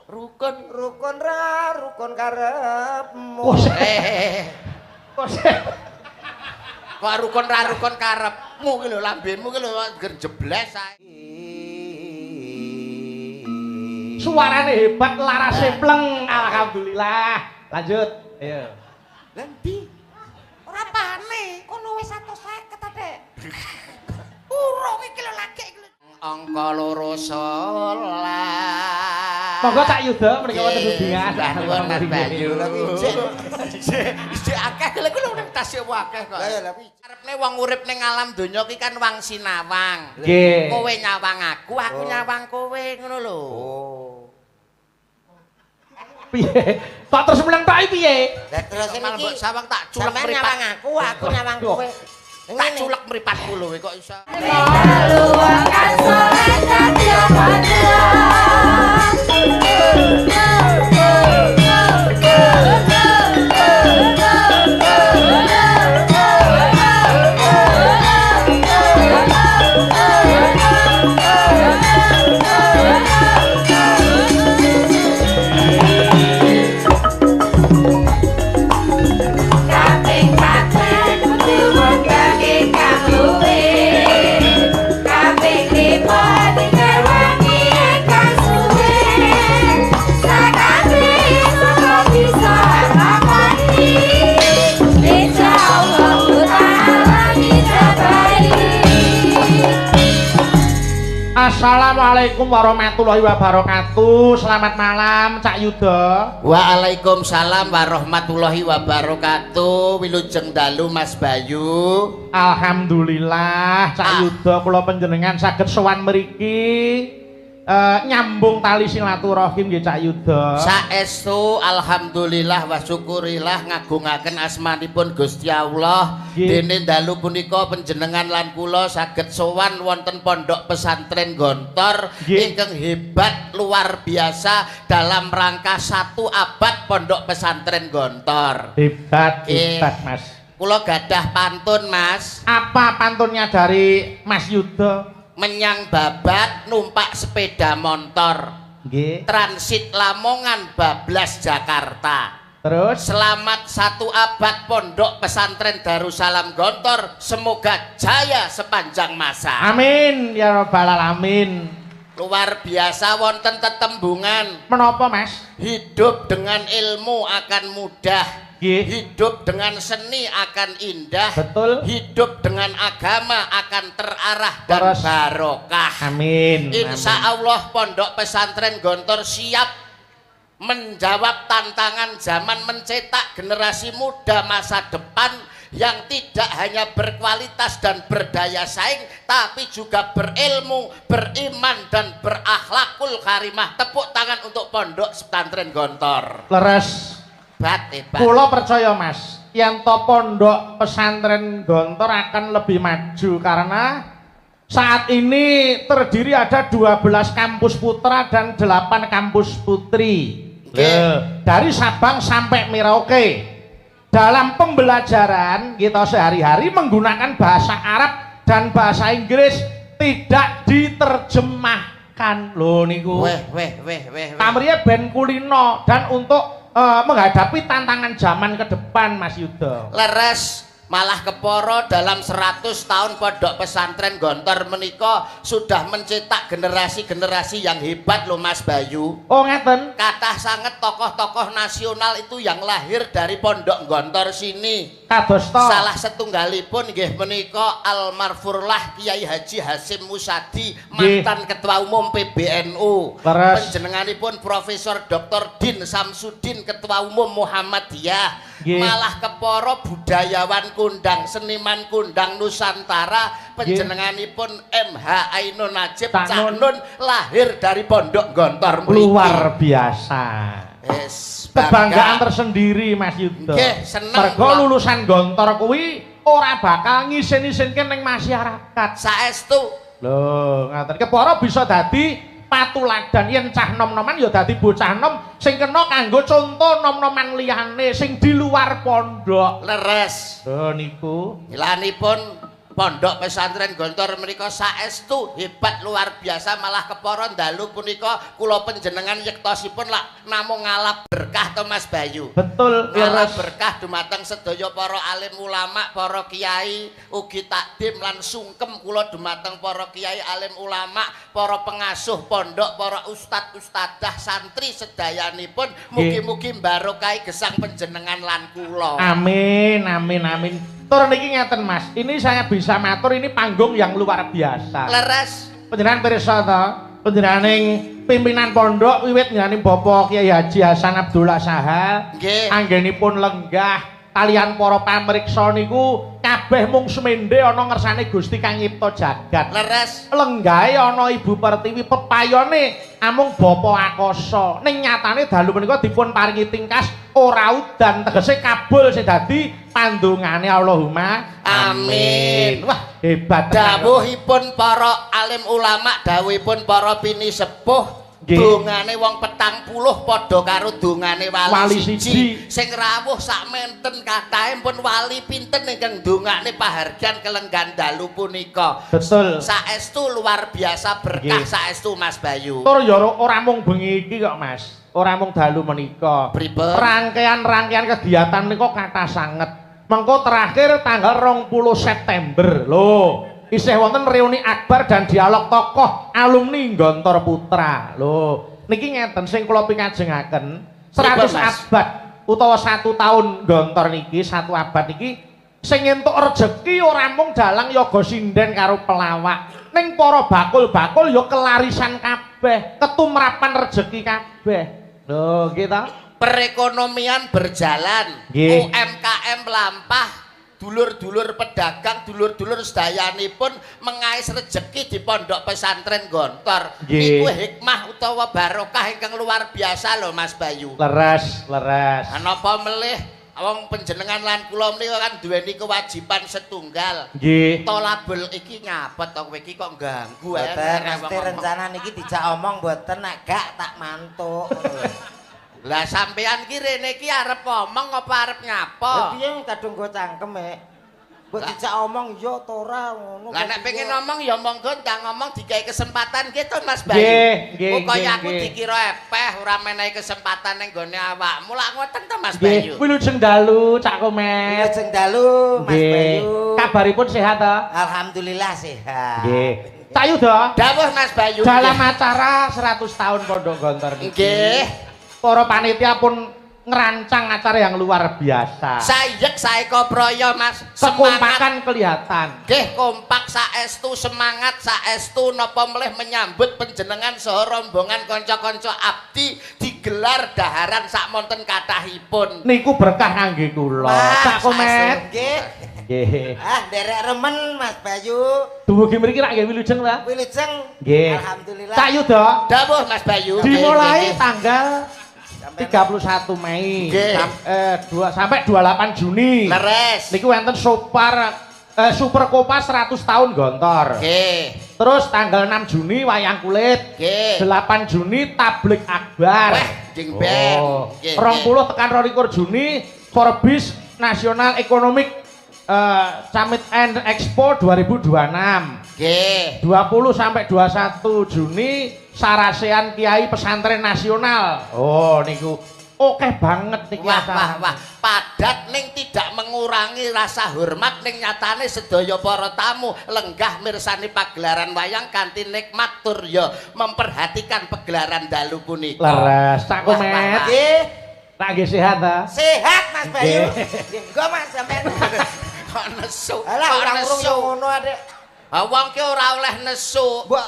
Rukun ra rukun karepmu. Kok rukun ra rukun karepmu ki lho lambemu ki lho ger jebles ae. Suarane hebat, larase pleng. Alhamdulillah. Lanjut. Ayo. Lah ndi? Ora pane, kono wis 150 ta, Dek. Urung iki lho lagi iki lho. Angka 2 Monggo Cak Yuda mriki wonten hubungan. Nuwun Mas Bayu. Isih Akeh lha kuwi lho tasih akeh kok. Lah ya lha piye? Arepne wong urip ning alam donya ki kan wang sinawang. Nggih. Kowe nyawang aku nyawang kowe ngono lho. Oh. Piye? Kok terus mleng tok piye? Lah terus Malah iki mbok sawang tak culek sampeyan mripat. nyawang aku nyawang kowe. Tak culek mripatku lho kok iso. Luangkan soleh dadi Assalamualaikum warahmatullahi wabarakatuh. Selamat malam Cak Yuda. Waalaikumsalam warahmatullahi wabarakatuh. Wilujeng dalu Mas Bayu. Alhamdulillah Cak Yuda kula panjenengan saged sowan mriki nyambung tali silaturahim nggih Cak Yuda. Saestu alhamdulillah wa syukurillah ngagungaken asmanipun Gusti Allah. Dene dalu punika panjenengan lan kula saged sowan wonten pondok pesantren Gontor ingkang hebat luar biasa dalam rangka 1 abad pondok pesantren Gontor. Hebat Mas. Kula gadah pantun Mas. Apa pantunnya dari Mas Yuda? Menyang Babat numpak sepeda motor. Nggih. Transit Lamongan bablas Jakarta. Terus Selamat 1 abad pondok pesantren Darussalam Gontor, semoga jaya sepanjang masa. amin ya rabbal alamin. Luar biasa wonten tetembungan. Menapa Mas? Hidup dengan ilmu akan mudah. Nggih. Hidup dengan seni akan indah. Betul. Hidup dengan agama akan terarah dan Terus. barokah. Amin. Insya Allah pondok pesantren Gontor siap menjawab tantangan zaman, mencetak generasi muda masa depan yang tidak hanya berkualitas dan berdaya saing, tapi juga berilmu, beriman dan berakhlakul karimah. Tepuk tangan untuk pondok pesantren Gontor. Leres. Hebat. Kula percaya Mas, yang to pondok pesantren Gontor akan lebih maju karena saat ini terdiri ada 12 kampus putra dan 8 kampus putri. Dari Sabang sampai Merauke. Dalam pembelajaran kita sehari-hari menggunakan bahasa Arab dan bahasa Inggris tidak diterjemahkan. Loh niku. Kamriye ben kulino dan untuk menghadapi tantangan zaman ke depan Mas Yuda. Leres malah keporo dalam 100 tahun pondok pesantren Gontor menika sudah mencetak generasi-generasi yang hebat loh Mas Bayu. Oh ngeten. Kathah sanget tokoh-tokoh nasional itu yang lahir dari pondok Gontor sini. Kados to. Salah setunggalipun nggih menika almarfurlah Kiai Haji Hasyim Musadi, mantan Ketua Umum PBNU. Leres. Panjenenganipun Profesor Dr. Din Samsudin, Ketua Umum Muhammadiyah. Malah keporo budayawan kundang, seniman kundang Nusantara, panjenenganipun MH Ainun Najib Cak Nun lahir dari pondok Gontor mriki. Luar biasa. Yes, Kebanggaan tersendiri Mas Yuda. Nggih, seneng. Mergo lulusan Gontor kuwi ora bakal ngisin-isinke ning masyarakat. Saestu. Lho, ngaten. Kepara bisa dadi patuladan yen cah nom-noman ya dadi bocah nom sing kena kanggo contoh nom-noman liyane sing di luar pondok. Leres. Lho niku. Ilanipun Pondok Pesantren Gontor menika saestu hebat luar biasa, malah kepara dalu punika kula panjenengan yektosipun lak namung ngalap berkah to Mas Bayu. Betul, Ngalap leres. berkah dumateng sedaya para alim ulama, para kiai, ugi takdim lan sungkem kula dumateng para kiai alim ulama, para pengasuh pondok, para ustad ustadah santri sedayanipun. Mugi-mugi barokah gesang panjenengan lan kula. Amin, amin, amin. Tur niki ngeten Mas, ini saya bisa matur ini panggung yang luar biasa. Leres. Panjenengan pirsa to, panjenenganing pimpinan pondok wiwit njenenganing Bapak Kyai Haji Hasan Abdullah Sahal. Nggih. Anggenipun lenggah kalian para pamriksa niku kabeh mung semende ana ngersane Gusti kang nyipta jagat. Leres. Lenggahe ana Ibu Pertiwi, pepayone amung Bapa Akasa. Ning nyatane dalu menika dipun paringi tingkas ora udan, tegese kabul sing dadi pandungane Allahumma Amin. Wah, hebat tenan. Dawuhipun para alim ulama, dawuhipun para pini sepuh, Nggih. dongane wong 40 padha karo dongane Wali wali siji. siji. Sing rawuh sak menten kathahe pun wali pinten ingkang dongane pahargyan kelenggan dalu punika. Betul. Saestu luar biasa berkah Nggih. saestu Mas Bayu. Tur ya ora mung bengi iki kok Mas. Ora mung dalu menika. Pripun? Rangkaian-rangkaian kegiatan menika kathah sanget. Mengko terakhir tanggal 20 September. Loh, isih wonten reuni akbar dan dialog tokoh alumni Gontor Putra. Loh, niki ngeten sing kula pingajengaken 100 Pripun, Mas? abad utawa 1 tahun Gontor niki, 1 abad niki sing entuk rejeki ora mung dalang yoga sinden karo pelawak. Ning para bakul-bakul ya kelarisan kabeh, ketumrapan rejeki kabeh. Lho, kita Perekonomian berjalan, Nggih. UMKM melampah, dulur-dulur pedagang, dulur-dulur sedayanipun mengais rejeki di Pondok Pesantren Gontor. Nggih. Niku hikmah utawa barokah ingkang luar biasa lho Mas Bayu. leres, leres. Napa melih wong panjenengan lan kula menika kan duweni kewajiban setunggal. Nggih. Tolabel iki nyapet to kowe iki kok ganggu ae. Boten mesti rencana niki dijak omong boten nek gak tak mantuk. Lah sampean ki rene iki arep omong apa arep nyapa? Piye kadung go cangkem e. Mbok dijak omong ya ta ora ngono. Lah nek pengen ngomong ya monggo ndang ngomong digawe kesempatan gitu Mas Nggih, Bayu. nggih, Kaya nggih, aku nggih. dikira epeh ora menehi kesempatan ning gone awakmu. Lah ngoten to Mas Nggih, Bayu. wilujeng dalu Cak Komet. Wilujeng dalu Mas Nggih. Bayu. Kabaripun sehat to? Alhamdulillah sehat. Nggih. Cak Yuda, Dawuh Mas Bayu. dalam acara 100 tahun Pondok Gontor niki. Nggih. Para panitia pun ngerancang acara yang luar biasa. Sayek saeka praya Mas. Semangat. Kekompakan kelihatan. Nggih kompak saestu semangat saestu napa melih menyambut panjenengan saha rombongan kanca-kanca abdi digelar daharan sakmonten kathahipun. Niku berkah kangge kula. Cak Komet. Nggih. Nggih. Ah, nderek remen Mas Bayu. Dumugi mriki rak nggih wilujeng ta? Wilujeng. Nggih. Alhamdulillah. Cak Yuda, Dawuh Mas Bayu. dimulai Nggih, nggih. tanggal Sampai 31 Mei Nggih. sampai 28 Juni. Leres. Niku wonten Super Kopa 100 tahun Gontor. Nggih. Terus tanggal 6 Juni wayang kulit. Nggih. 8 Juni tablik akbar. Wah, jeng ben. Nggih, 20 tekan 22 Juni Forbes National Economic Summit and Expo 2026. Nggih. 20 sampai 21 Juni Sarasean Kiai Pesantren Nasional. Oh niku oke banget niki Wah, acara. wah, wah, padat ning tidak mengurangi rasa hormat ning nyatane sedaya para tamu lenggah mirsani pagelaran wayang kanthi nikmat tur ya memperhatikan pagelaran dalu punika. Leres, Cak Wah, wah, Komet. wah. Nggih. Tak nggih sehat ta? Sehat Mas Bayu. Nggih. Engko Mas sampean. Kok nesu? Alah Kok urang-urung nesu? yo ngono adek. Ah, wong ki ora oleh nesu. Mbok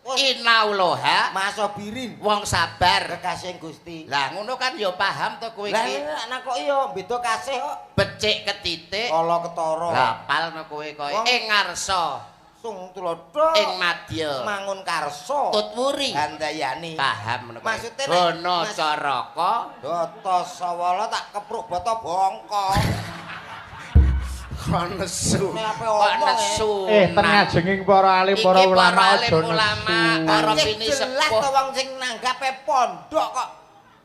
Inauloha, Maso birin. wong sabar. Kekasih Gusti. Lah ngono kan ya paham to kowe Lah iki. anak kok iya beda kasih kok. Becik ketitik. Kala ketara. Lapal no kowe kowe Wong- ing ngarsa, Sung tulodo. ing madya, Mangun karsa. tutwuri. Handayani. Paham ngono kowe. Maksudnya nek- Gono mas- caraka. Data sawala tak kepruk bata bongko. Kok nesu. Nek ape Kok omong, nesu. Tengajenging para alim para Iki ulama para alim aja ulama, nesu. para Cek pini jelas sepuh. to wong sing nanggape pondok kok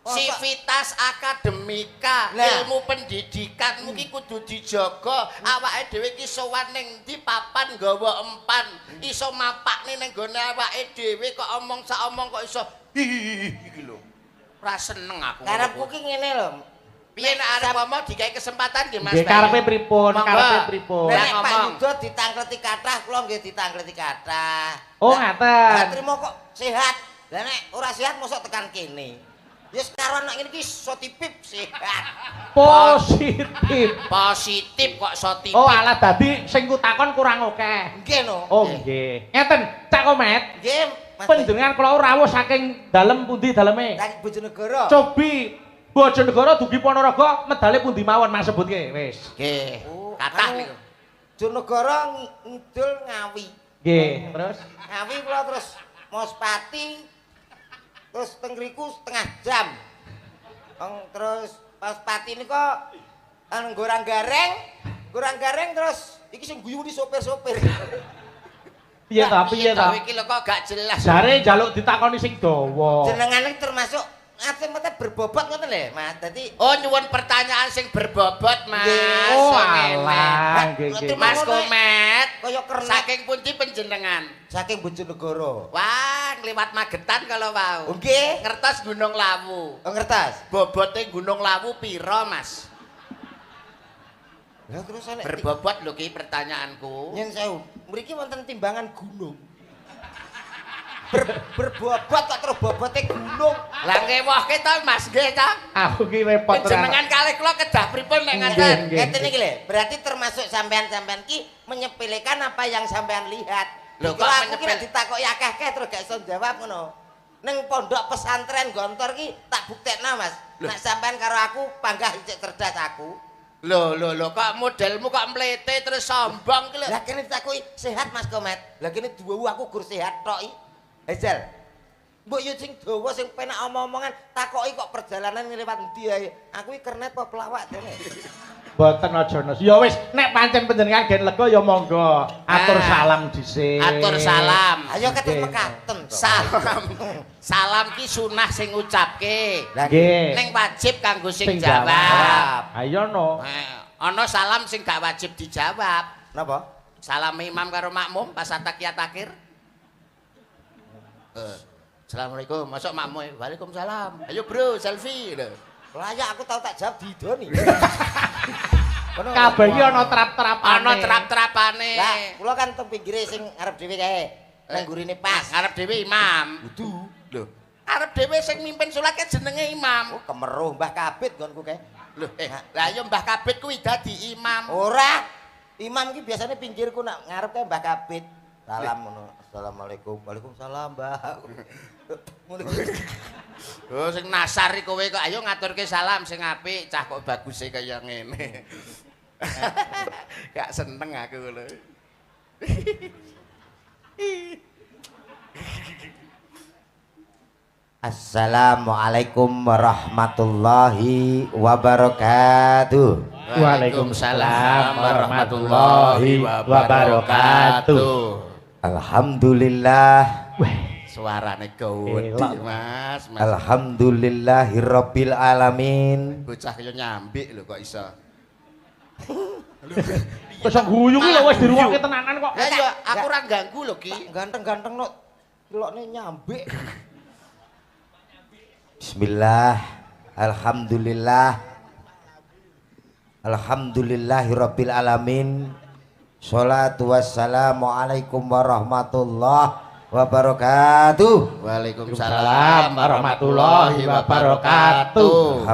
Sivitas akademika, ilmu pendidikanmu ki kudu dijaga. Awake dhewe ki sowan ning ndi papan nggawa empan, iso mapakne ning gone awake dhewe kok omong sak omong kok iso iki lho. Ora seneng aku. Karepku ki ngene lho. Piye nek arep ngomong digawe kesempatan nggih Mas. Nggih karepe pripun? Karepe pripun? Nek Pak Yudo ditangkleti kathah, kula nggih ditangkleti kathah. Oh, ngaten. Lah trimo kok sehat. Lah nek ora sehat mosok tekan kene. Ya sekarang anak ini so tipip sehat. Positif kok so tipip. Oh alah dadi sing kutakon kurang akeh. Nggih no. Oh nggih. Ngeten, Cak Komet. Nggih. Panjenengan kula rawuh saking dalem pundi daleme? Saking Bojonegoro. Cobi Bojonegoro dugi Ponorogo medale pundi mawon Mas sebutke wis. Nggih. Kathah niku. Bojonegoro ngidul Ngawi. Nggih, terus Ngawi kula terus Mospati terus tengriku setengah jam. Terus pas pati ini kok gorang gareng terus iki sing guyu di sopir-sopir. Piye ta, piye ta? Iki lho kok gak jelas. Jare njaluk ditakoni sing dawa. Jenengane termasuk ate-ate berbobot ngoten lho, Mas. Dadi nyuwun pertanyaan sing berbobot, Mas. Oh, alah, nggih. Mas Komet, kaya kernet. saking pundi panjenengan? Saking Bojonegoro. Wah, ngliwat Magetan kalau wau. Nggih. Ngertos Gunung Lawu. Oh, ngertos. Bobote Gunung Lawu pira, Mas? Lah terus nek berbobot lho ki pertanyaanku. Nyen sewu, mriki wonten timbangan gunung. Berbobot kok terus bobote gunung. Lah ngewohke to Mas nggih to? Aku ki repot Panjenengan kalih kula kedah pripun nek ngaten? Ngeten iki lho, berarti termasuk sampean-sampean ki menyepelekan apa yang sampean lihat. Lho kok menyepelekan ditakoki akeh-akeh terus gak iso jawab ngono. Ning pondok pesantren Gontor ki tak buktekno Mas. Nek sampean karo aku panggah cek cerdas aku. Lho kok modelmu kok mlete terus sombong ki lho. Lah kene ditakoki sehat Mas Komet. Lah kene duwewu aku gur sehat tok iki. Hejal. Mbok yo sing dawa sing penak omong-omongan takoki kok perjalanan ngliwat endi ae. Aku iki kernet apa pelawak dene. Boten aja nos. Ya wis, nek pancen panjenengan gen lega ya monggo. Atur salam dhisik. Atur salam. Ayo ketemu mekaten to. Salam. Salam ki sunah sing ngucapke. Nggih. Ning wajib kanggo sing jawab. Ayo no. Ana salam sing gak wajib dijawab. Napa? Salam imam karo makmum pas atakiyat akhir. Assalamualaikum, masuk makmum. Waalaikumsalam. Ayo bro, selfie lho. Layak aku tau tak jawab didoni. Kabeh iki ana trap-trapane. Ana trap-trapane. Lah, kula kan teng pinggire sing arep dhewe kae. Nang gurine pas. Ngarep dhewe imam. Kudu. Lho, arep dhewe sing mimpin salat ke jenenge imam. Oh, kemeruh Mbah Kabit nggonku kae. Lho, lah ya Mbah Kabit kuwi dadi imam. Ora. Imam ki biasane pinggirku nak ngarep kae Mbah Kabit. Salam ngono. Assalamualaikum. Waalaikumsalam, Mbah. Oh, sing nasar iki kowe kok ayo ngaturke salam sing apik, cah kok baguse kaya ngene. Gak seneng aku lho. Assalamualaikum warahmatullahi wabarakatuh. Waalaikumsalam warahmatullahi wabarakatuh. Alhamdulillah. Suarane gawedi, Mas. Alhamdulillahirabbil alamin. Bocah kaya nyambik lho kok iso. Wis guyu ki lho wis diruwokke tenanan kok. Ya ya aku ora ganggu lho Ki. Ganteng-ganteng no. Delokne nyambik. Bismillah. Alhamdulillah. Alhamdulillahirabbil alamin. Sholatu wassalamu alaikum warahmatullahi wabarakatuh. Waalaikumsalam warahmatullahi wabarakatuh.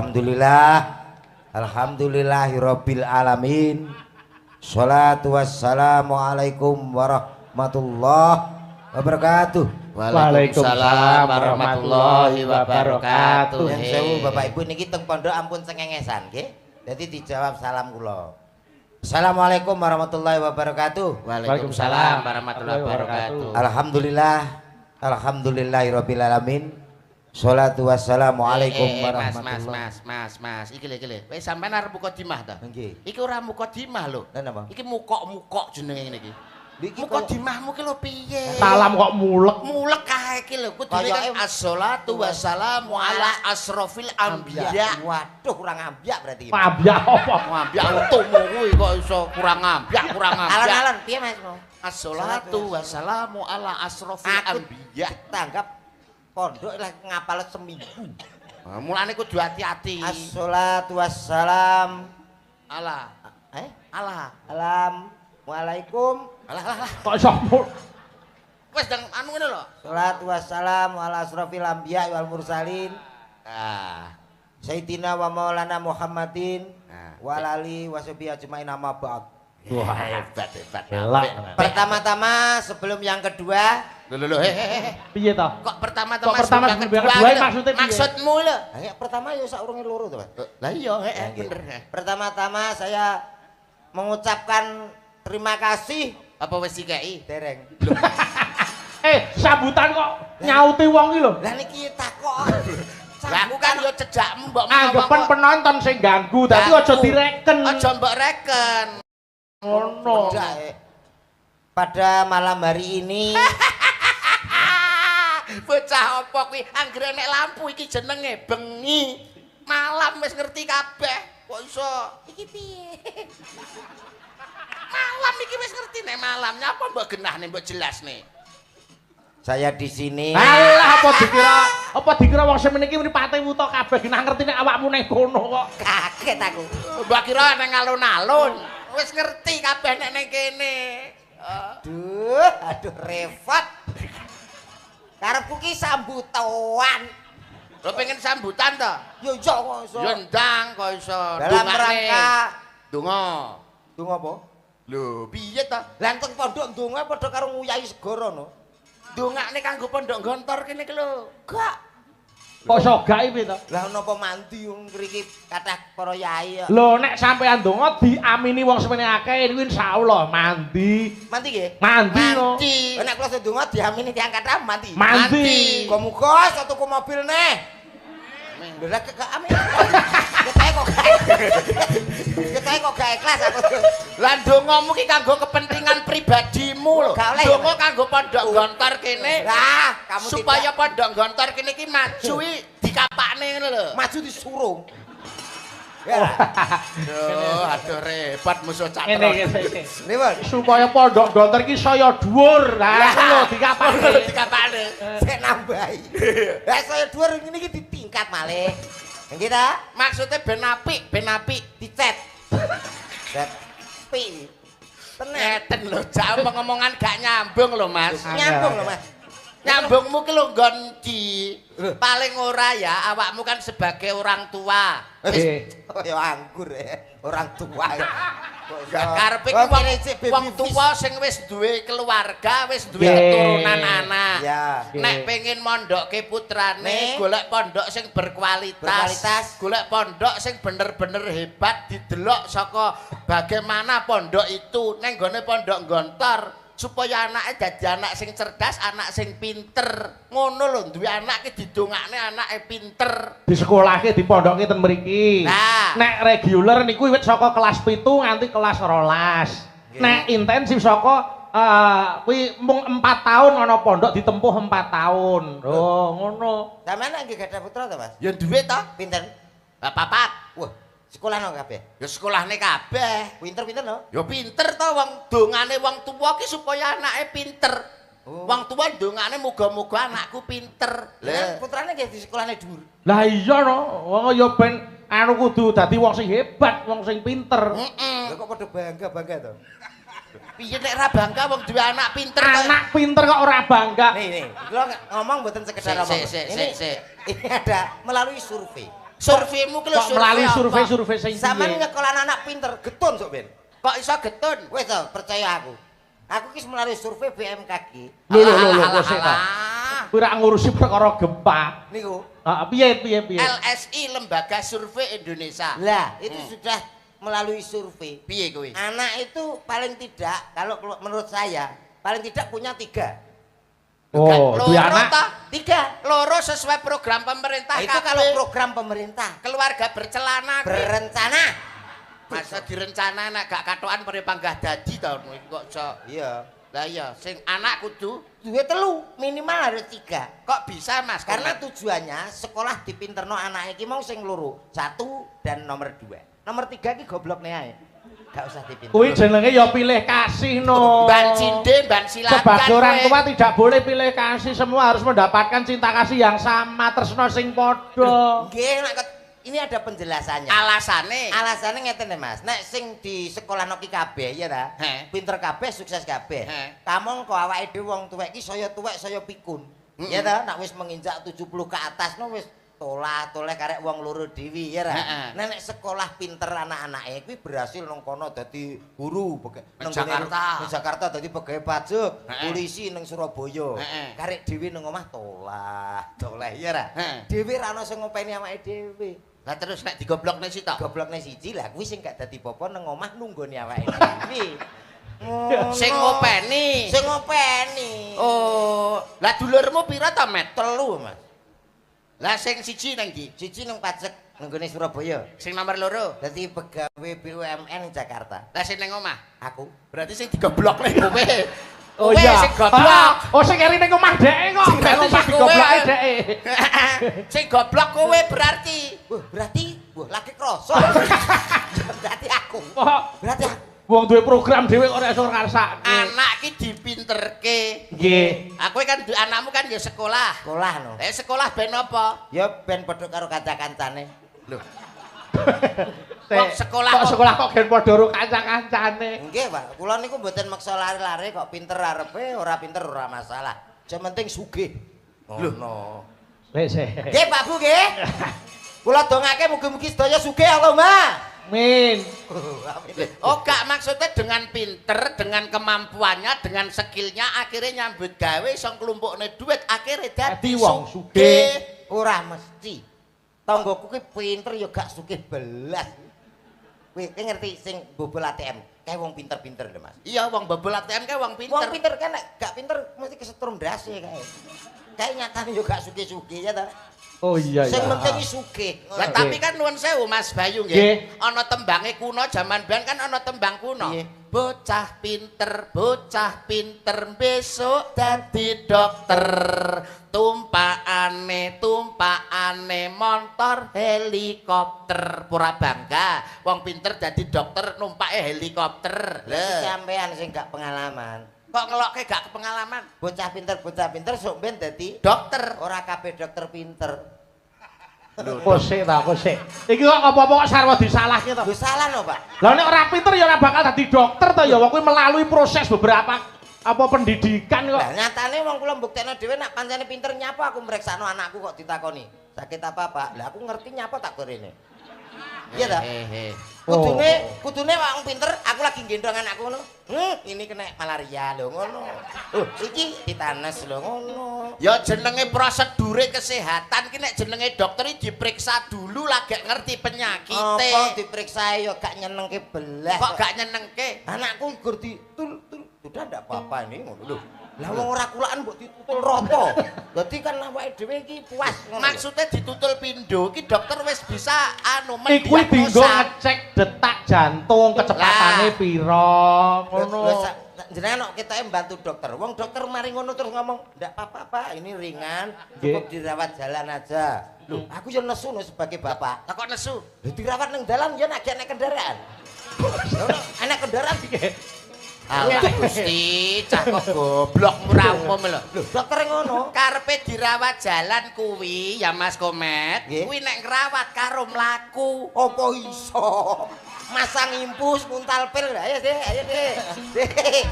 Alhamdulillahirabbil alamin. Sholatu wassalamu alaikum warahmatullahi wabarakatuh. Waalaikumsalam warahmatullahi wabarakatuh. Yang sewu Bapak Ibu niki teng pondok ampun sengengesan nggih. Dadi dijawab salam kula. Assalamualaikum warahmatullahi wabarakatuh. Waalaikumsalam warahmatullahi wabarakatuh. Alhamdulillahirabbil alamin. Sholatu wassalamu alaikum warahmatullahi. Mas, iki lho. Wis sampean arep mukadimah ta? Nggih. Iki ora mukadimah lho. Lha napa? Iki mukok-mukok jenenge ngene iki. Muka dimahmu ki lho piye? Salam kok mulek. Mulek kae ki lho kudune kan as-sholatu wassalamu ala asrofil anbiya. Waduh kurang ambiak berarti. Ambiak apa? Ambiak untukmu kuwi kok iso kurang ambiak. Alon-alon piye Mas? As-sholatu wassalamu ala asrofil anbiya. Tanggap pondok lah ngapal seminggu. Mulane kudu hati-hati. As-sholatu wassalam ala Waalaikum. Alah. Kok iso Wes dang anu ngene lho. Sholatu wassalamu ala asrofil anbiya wal mursalin. Sayyidina wa maulana Muhammadin wa ali wa sahbihi ajmain amma ba'd. Wah, hebat. Pertama-tama sebelum yang kedua, Lho, piye to? Kok pertama-tama sebelum yang kedua maksudnya piye? Maksudmu lho. pertama ya saurunge loro to, Mas. Lah iya, bener. Pertama-tama saya mengucapkan terima kasih Apa wis dikeki? dereng. Sambutan kok nyauti wong iki lho. Lah niki takok. Lah aku kan yo cejakmu mbok Anggapan penonton sing ganggu, dadi aja direken. Aja mbok reken. Ngono. Pada malam hari ini Bocah apa kuwi anggere nek lampu iki jenenge bengi. Malam wis ngerti kabeh. Kok iso iki piye? Malam iki wis ngerti nek malam. Nyapa mbok genahne mbok jelasne? saya di sini. Alah apa dikira wong semene iki mripate wuta kabeh genah ngerti nek awakmu ning kono kok. Kaget aku. Mbok kira ning alun-alun. Wis ngerti kabeh nek ning kene. Aduh repot. Karepku ki sambutan. Lo pengen sambutan to? Yo iya kok iso. Yo ndang kok iso. Dalam rangka donga. donga apa? Lho, piye to? Lah teng pondok donga padha karo nguyahi segara no. Dongakne kanggo pondok gontor kene ki lho. Gak. Kok iso gak piye to? Lah napa mandi wong mriki kathah para yai. Lho nek sampean donga diamini wong semene akeh niku insyaallah mandi. Mandi nggih? Mandi no. Nek kula sedonga diamini tiyang kathah mandi. Mandi. Muga-muga iso tuku mobil neh. Lho lah gak amin. Ketae kok gak ikhlas aku. Lah ndongamu ki kanggo kepentingan pribadimu lho. Donga kanggo pondok gontor kene. Lah, kamu supaya pondok gontor kene iki maju dikapakne ngono lho. Maju disurung. Aduh repot musuh cak. Ngene Niwon. supaya pondok gontor iki saya dhuwur. Lah iku lho dikapakne. Sik nambahi. Lah saya dhuwur ngene iki ditingkat malih. Nggih ta? Maksudnya ben apik Dicet. Cet. Pi. Ngeten lho, jam ngomongan gak nyambung lho Mas. Nyambung lho Mas. Nyambungmu ki lho nggon ndi? Paling ora ya awakmu kan sebagai orang tua. Ya anggur orang tua. Karepe wong tua sing wis duwe keluarga, wis duwe keturunan anak. Nek pengen mondokke putrane, golek pondok sing berkualitas. Golek pondok sing bener-bener hebat didelok saka bagaimana pondok itu ning gone pondok gontor. Supaya anake dadi anak sing cerdas, anak sing pinter. Ngono lho, duwe anak ki didongakne anake pinter. Di sekolahke dipondokke ten mriki. Nah. Nek reguler niku wit saka kelas 7 nganti kelas 12. Nek intensif saka kuwi mung 4 tahun ana pondok ditempuh 4 tahun. Oh, ngono. Sampeyan nggih gadah putra to, Mas? Ya duwe to? Pinten? Papat. Wah, sekolah nang kabeh. Ya sekolahne kabeh. Pinter-pinter no? Ya pinter to wong dongane wong tuwa ki supaya anake pinter. Wong tuwa dongane muga-muga anakku pinter. Lah putrane nggih di sekolahne dhuwur. Lah iya no, wong ya ben anu kudu dadi wong sing hebat, wong sing pinter. Lah kok padha bangga-bangga to? Piye nek ra bangga wong duwe anak pinter Anak pinter kok ora bangga. Nih, kula ngomong mboten sekedar ngomong. Ini ada melalui survei. Surveimu ki lho Kok melalui survei sing Sampeyan nyekolah anak pinter, getun sok ben. Kok iso getun? Wis to, percaya aku. Aku ki melalui survei BMKG. Lho sik ta. Kuwi ra ngurusi perkara gempa. Niku. Piye. LSI Lembaga Survei Indonesia. Lah, itu sudah melalui survei. Piye kuwi? Anak itu paling tidak, kalau menurut saya, paling tidak punya 3. Oh, duwe anak 3. Loro sesuai program pemerintah. Itu kalau program pemerintah. Keluarga bercelana Berencana. masa direncana nek gak katokan pare panggah dadi to kok iso. Iya. Lah iya, sing anak kudu duwe 3, minimal harus 3. kok bisa Mas? Karena tujuannya sekolah dipinterno anak iki mau sing loro, 1 dan nomor 2. Nomor 3 iki goblokne ae. Gak usah dipinter. Kuwi jenenge ya pilih kasih no. Ban cinde, ban silakan. Sebagai orang kowe. tua tidak boleh pilih kasih, semua harus mendapatkan cinta kasih yang sama, tresno sing padha. Nggih, nek ini ada penjelasannya. Alasane. Alasannya ngeten nih Mas, nek sing di sekolah noki kabeh ya ta, He. pinter kabeh, sukses kabeh. He. Kamu kok awake dhewe wong tuwek iki saya tuwek saya pikun. Ya ta, nek wis menginjak 70 ke atas no wis toleh karek wong loro dewi ya ta. Nek sekolah pinter anak-anake kuwi berhasil nang kono dadi guru Nang Jakarta. Nang Jakarta dadi pegawai pajak, Heeh. polisi nang Surabaya. Heeh. Karek dhewe nang omah toleh ya ta. Heeh. Dhewe ra ono sing ngopeni awake dhewe. Lah terus nek digoblokne sih tok. Goblokne siji lah kuwi sing gak dadi apa nang omah nunggoni awake dhewe. Sing ngopeni. Sing ngopeni. Oh, lah dulurmu pira ta, Met? 3, Mas. Lah sing siji nang ndi? Siji nang pajak nunggone Surabaya. Sing nomor loro. Dadi pegawai BUMN Jakarta. Lah sing nang omah. Aku. Berarti sing digoblokne kowe. Oh Kowe iya. sing goblok. Oh sing keri ning omah dheke kok. Sing Berarti omah sing digobloke kowe. dheke. Sing goblok kowe berarti. Wah, berarti lagi kroso. Berarti aku. Kok Berarti aku. wong duwe program dhewe kok ora iso ngrasakne. Anak ki dipinterke. Nggih. Aku kan anakmu kan ya sekolah. Sekolah no. Sekolah ben apa? Ya ben padha karo kanca-kancane. Loh, Kok sekolah kok gen padha karo kanca-kancane. Nggih, Pak. Kula niku mboten maksa lari-lari kok pinter arepe, ora pinter ora masalah. Sing penting sugih. Ngono. Wis. Nggih, Pak Bu nggih. Kula dongake mugi-mugi sedaya sugih Allahumma. Min. Oh gak maksudnya dengan pinter, dengan kemampuannya, dengan skillnya akhirnya nyambut gawe iso nglumpukne duit akhirnya Dadi dadi wong sugih. Ora mesti. Tanggoku ki pinter ya gak sugih belas. Kowe ngerti sing bobol ATM, kae wong pinter-pinter lho, Mas. Iya wong bobol ATM kae wong pinter. Wong pinter kan nek gak pinter mesti kesetrum ndase kae. Kae nyatane yo gak sugih-sugih ya ta. Oh iya Sing ya. penting iki sugih. Lah Oke. tapi kan nuwun sewu Mas Bayu Nggih. nggih. Ana tembange kuno jaman biyen kan ana tembang kuno. Piye? Bocah pinter besok dadi dokter. Tumpakane montor helikopter. Pura bangga wong pinter dadi dokter numpake helikopter. Lah Lho, sampean sing gak pengalaman. kok ngelokke gak kepengalaman? Bocah pinter sok ben dadi Dokter. ora kabeh dokter pinter. Kosek ta, kosek. Iki kok apa-apa kok sarwa disalahke to. Lho salah no, Pak. Lah nek ora pinter ya ora bakal dadi dokter to ya wong kuwi melalui proses beberapa apa pendidikan kok. Lah nyatane wong kula mbuktekno dhewe nek pancene pinter nyapa aku mreksakno anakku kok ditakoni. Sakit apa, Pak? Lah aku ngerti nyapa tak gorene. Iya ta? Kudune wong pinter aku lagi gendong anakku ngono. Ini kena malaria lho ngono. Iki ditanes lho ngono. Ya jenenge prosedure kesehatan ki nek jenenge dokter iki diperiksa dulu lagi ngerti penyakite. Apa diperiksa ya gak nyenengke belas. Kok gak nyenengke? Anakku gur ditul. Sudah ndak apa-apa ini ngono lho. Lah wong ora kulaan mbok ditutul rata. Dadi kan awake dhewe iki puas ngono. Maksudnya ditutul pindho iki dokter wis bisa anu Kuwi dinggo mendiagnosa. ngecek detak jantung kecepatane pira ngono. Jenengan kok ketoke mbantu dokter. Wong dokter mari ngono terus ngomong, "Ndak apa-apa, Pak. Ini ringan, cukup dirawat jalan aja." Loh, aku yo nesu no sebagai bapak. Lah kok nesu? Lho dirawat nang dalan ya nek naik kendaraan. Lho, anak kendaraan Allah Gusti, cah kok goblok murah umum lho. Lho, dokter ngono. Karepe dirawat jalan kuwi ya Mas Komet, Nggih. kuwi nek ngrawat karo mlaku. Apa iso? Masang impus muntal pil. Ayo, Dek, ayo, Dek. Dek.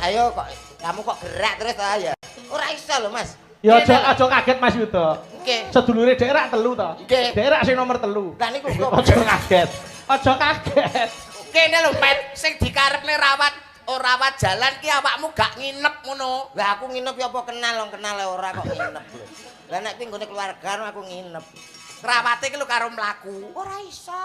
Ayo kok kamu kok gerak terus aja. Ora iso lho, Mas. Ya aja kaget Mas Yuda. Nggih. Sedulure dhek rak 3 to. Nggih. Dhek rak sing nomor 3. Lah niku kok Aja kaget. Aja kaget. Kene lho, Met, sing dikarepne rawat jalan ki awakmu gak nginep ngono. lah aku nginep ya apa kenal ora kok nginep lho. Lah nek kuwi nggone keluarga aku nginep. Rawate ki lho karo mlaku. Ora iso.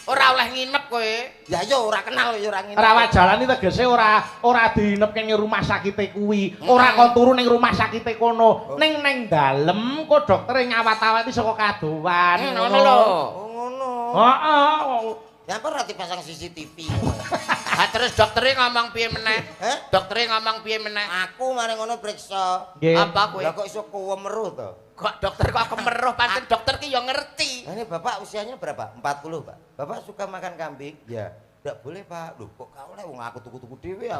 Ora oleh nginep kowe. Ya yo ora kenal yo ora nginep. Rawat jalan iki tegese ora diinepke ning rumah sakite kuwi. Ora kon turu ning rumah sakite kono. Ning dalem kok doktere nyawat-awati saka kadowan. Ngono lho. Oh ngono. Heeh. Ya apa ora dipasang CCTV. Ah terus dokternya ngomong piye meneh? Hah? Dokternya ngomong piye meneh? Aku mari ngono priksa. Nggih. Apa kowe? Lah kok iso kewemeruh to? Kok dokter kok kemeruh pancen dokter ki ya ngerti. Nah, ini Bapak usianya berapa? 40, Pak. Bapak suka makan kambing? Ya. Enggak boleh, Pak. Loh, kok kau wong aku tuku-tuku dhewe ya.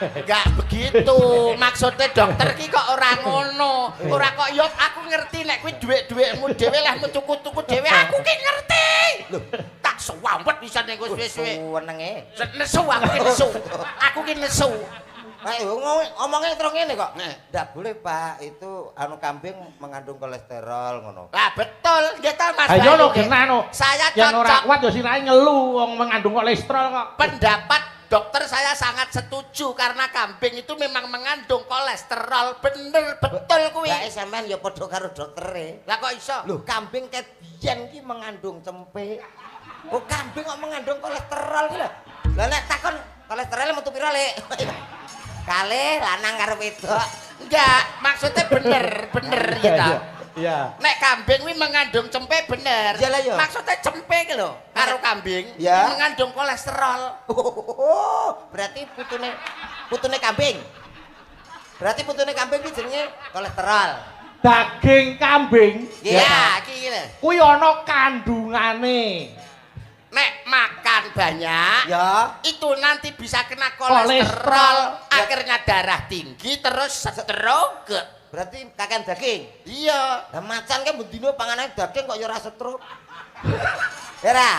Enggak begitu. Maksudnya dokter ki kok ora ngono. Ora kok yo aku ngerti nek kuwi dhuwit-dhuwitmu dhewe lah tuku-tuku dhewe aku ki ngerti. Loh, Tak suwampet pisan nek wis suwe-suwe. senenge. Nesu aku ki nesu. Aku ki nesu. Ayo ngomongnya terus ngene kok. Nah. Enggak boleh, Pak. Itu anu kambing mengandung kolesterol ngono. Lah betul, nggih ta Mas. Ayo no Bayu, nggih. kena no. Saya Yang ora cocok kuat ya sirahe ngelu wong mengandung kolesterol kok. pendapat dokter saya sangat setuju karena kambing itu memang mengandung kolesterol. Bener, betul kuwi. Lah sampean ya padha karo doktere. Lah kok iso? Loh, kambing ket biyen ki mengandung cempe. Oh, kambing kok mengandung kolesterol ki lho. Lah nek takon kolesterol metu pira, Lek? Kalih lanang karo wedok. Enggak, maksudnya bener ya ta. Iya. Nek kambing kuwi mengandung cempe bener. Iyalah, ya. Maksudnya cempe ki lho, karo kambing Ya. mengandung kolesterol. Oh, berarti putune kambing. Berarti putune kambing ki jenenge kolesterol. Daging kambing Ya, iki lho. kuwi ana kandungane. Nek makan banyak, Ya. itu nanti bisa kena kolesterol, Kolesterol. akhirnya darah tinggi terus stroke. Berarti kakan daging. Iya, Lah macan kan bendino panganane daging kok ya ora stroke. Ora.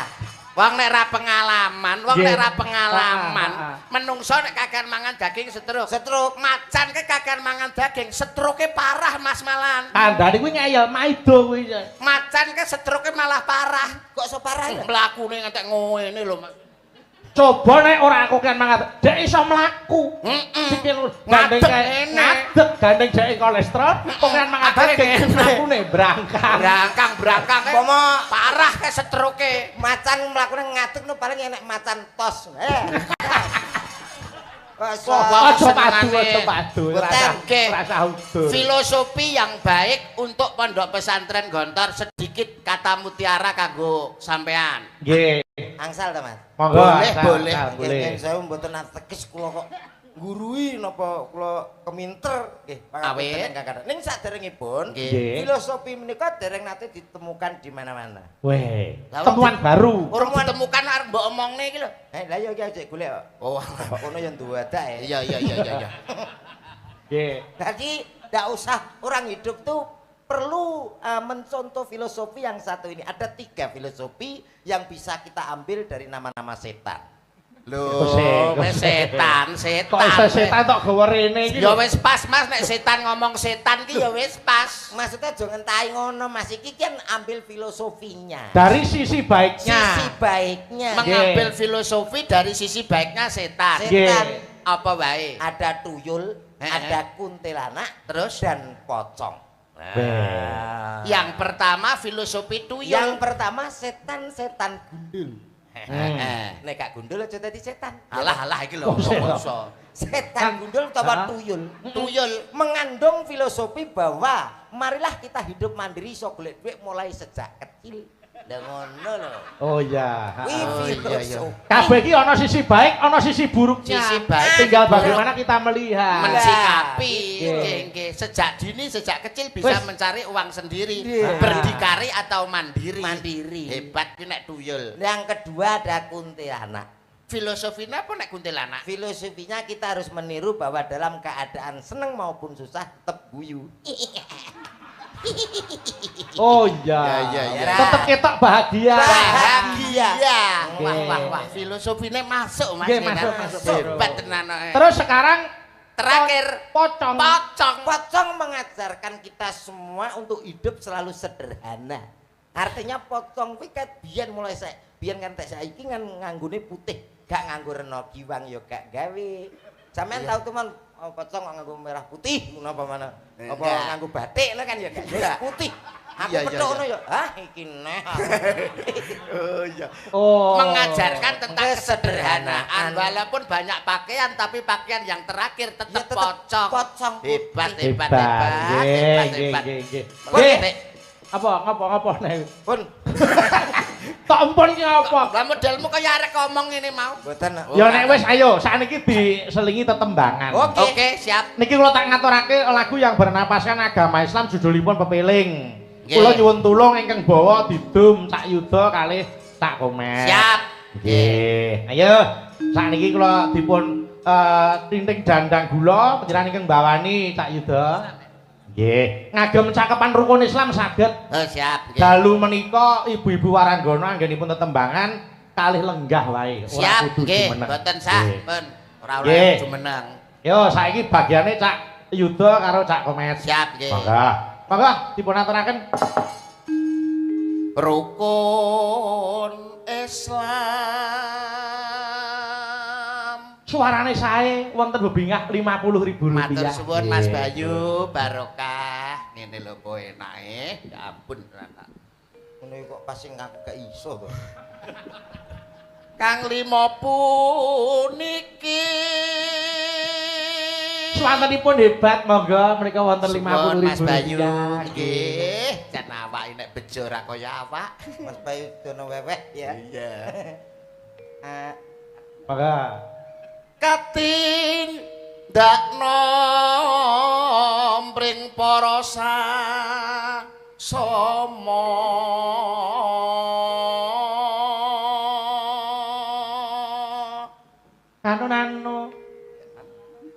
wong nek ra pengalaman, wong nek Nggih. ra pengalaman, Ah. menungso nek kakan mangan daging stroke. Stroke. Macan ke kakan mangan daging, stroke parah Mas Malan. Kandhane kuwi ngeyel maido kuwi. Macan ke stroke malah parah. Kok separah ya? Mlakune ngantek ngene lho, Mas. Coba nek ora aku kan mangan, dek iso mlaku. Sikil gandeng Ngadeg kae ngene. ngadeg gandeng dek kolesterol, kok kan mangan Akhirnya daging ngene. mlakune brangkang. Brangkang Umpama parah ke stroke. macan mlakune ngadeg no paling enek macan tos. Kok Wah, Aja senengane. padu, aja padu. Boten, nggih. Rasa udur. Filosofi yang baik untuk pondok pesantren Gontor, sedikit kata mutiara kanggo sampean. Nggih. angsal ta, Mas? Monggo. Boleh, asal, boleh. asal, boleh. Nggih, saya mboten ateges kula kok gurui napa kula keminter nggih pangapunten Awit. Kakak. Ning saderengipun Nggih. filosofi menika dereng nate ditemukan di mana-mana. Weh, Lah, temuan baru. Urung ditemukan arep mbok omongne iki lho. Lah ya iki aja golek kok. Oh. Kok kono ya nduwadak ya. Iya. Nggih. Jadi tidak usah orang hidup tuh perlu mencontoh filosofi yang satu ini. Ada 3 filosofi yang bisa kita ambil dari nama-nama setan. Lho, wis setan. Kok iso setan tok gawe rene iki? Ya wis pas Mas nek setan ngomong setan ki ya wis pas. Maksudnya jangan ngentahi ngono Mas, iki kan ambil filosofinya. Dari sisi baiknya. Sisi baiknya. Mengambil filosofi dari sisi baiknya setan. Setan Apa wae? ada tuyul, ada kuntilanak, Terus dan pocong. Weh. Yang pertama filosofi tuyul. Yang pertama setan-setan gundul. Nek gak gundul aja dadi setan. Alah iki lho. Setan gundul utawa tuyul. Tuyul. Mengandung filosofi bahwa marilah kita hidup mandiri iso golek duit mulai sejak kecil. Lah ngono lho. Oh iya. Kuwi filosofi. Kabeh iki ana sisi baik, ana sisi buruknya. Sisi baik, Tinggal sisi buruk. bagaimana kita melihat. Mensikapi Nggih. nggih sejak dini sejak kecil bisa Wis. mencari uang sendiri, Iya. berdikari atau mandiri. Mandiri. Hebat ki nek tuyul. Yang kedua ada kuntilanak. Filosofinya apa nek kuntilanak? Filosofinya kita harus meniru bahwa dalam keadaan seneng maupun susah tetap guyu. Oh iya. Ya. Tetep ketok bahagia. Bahagia. Wah, filosofinya masuk Mas. Nggih, ya kan? masuk. Hebat tenan. Terus sekarang Terakhir pocong. Pocong mengajarkan kita semua untuk hidup selalu sederhana. Artinya pocong kuwi ket biyen mulai biyen kan tek saiki kan nganggone putih, gak nganggo rena giwang ya gak gawe. Sampeyan tahu teman pocong kok nganggo merah putih ngono apa mana? Apa Enggak. nganggo batik lah kan ya gak Enggak. putih. Aku Iya, petok iya. ngono ya. Ah iki neh. Oh iya. Oh. Mengajarkan tentang Kesederhanaan. kesederhanaan walaupun banyak pakaian tapi pakaian yang terakhir tetap Ya, tetap pocong. pocong putih. Hebat. Nggih, nggih, nggih. Wah, Nggih. Nek, Apa ngapa nek? Pun. Tak empun ki apa? Lah modelmu kaya arek ngomong ngene mau. Mboten. Ya nek wis ayo sakniki diselingi tetembangan. Oke, siap. Niki kula tak ngaturake lagu yang bernapaskan agama Islam judulipun Pepeling. Nggih. Kula nyuwun tulung ingkang bawa didum Cak Yuda kalih Cak Komet. Siap. Nggih. Ayo sakniki kula dipun tinting dandang gula panjenengan ingkang bawani Cak Yuda. Nggih, ngagem cakepan rukun Islam saged. Oh, siap. Nggih. Dalu menika ibu-ibu waranggana anggenipun tetembangan kalih lenggah wae. Ora Siap, kudu nggih. jumeneng. Mboten sak, Nggih. pun. Ora Nggih. jumeneng. Yo saiki bagiane Cak Yuda karo Cak Komet. Siap, nggih. Monggo. Monggo dipun aturaken. Rukun Islam. Suarane sae wonten bebingah Rp50.000. Matur suwun Mas Nggih. Bayu, barokah. Ngene lho kok enake. Ya ampun, anak. Ngono kok pas sing aku gak iso to. Kang lima puniki. Swantenipun hebat, monggo menika wonten Suwun, Mas Rp50.000. Bayu. Nggih, jan awake nek bejo ra kaya awak. Mas Bayu dono wewek ya. Iya. Monggo. Kating dakno mring para sama. Nanu.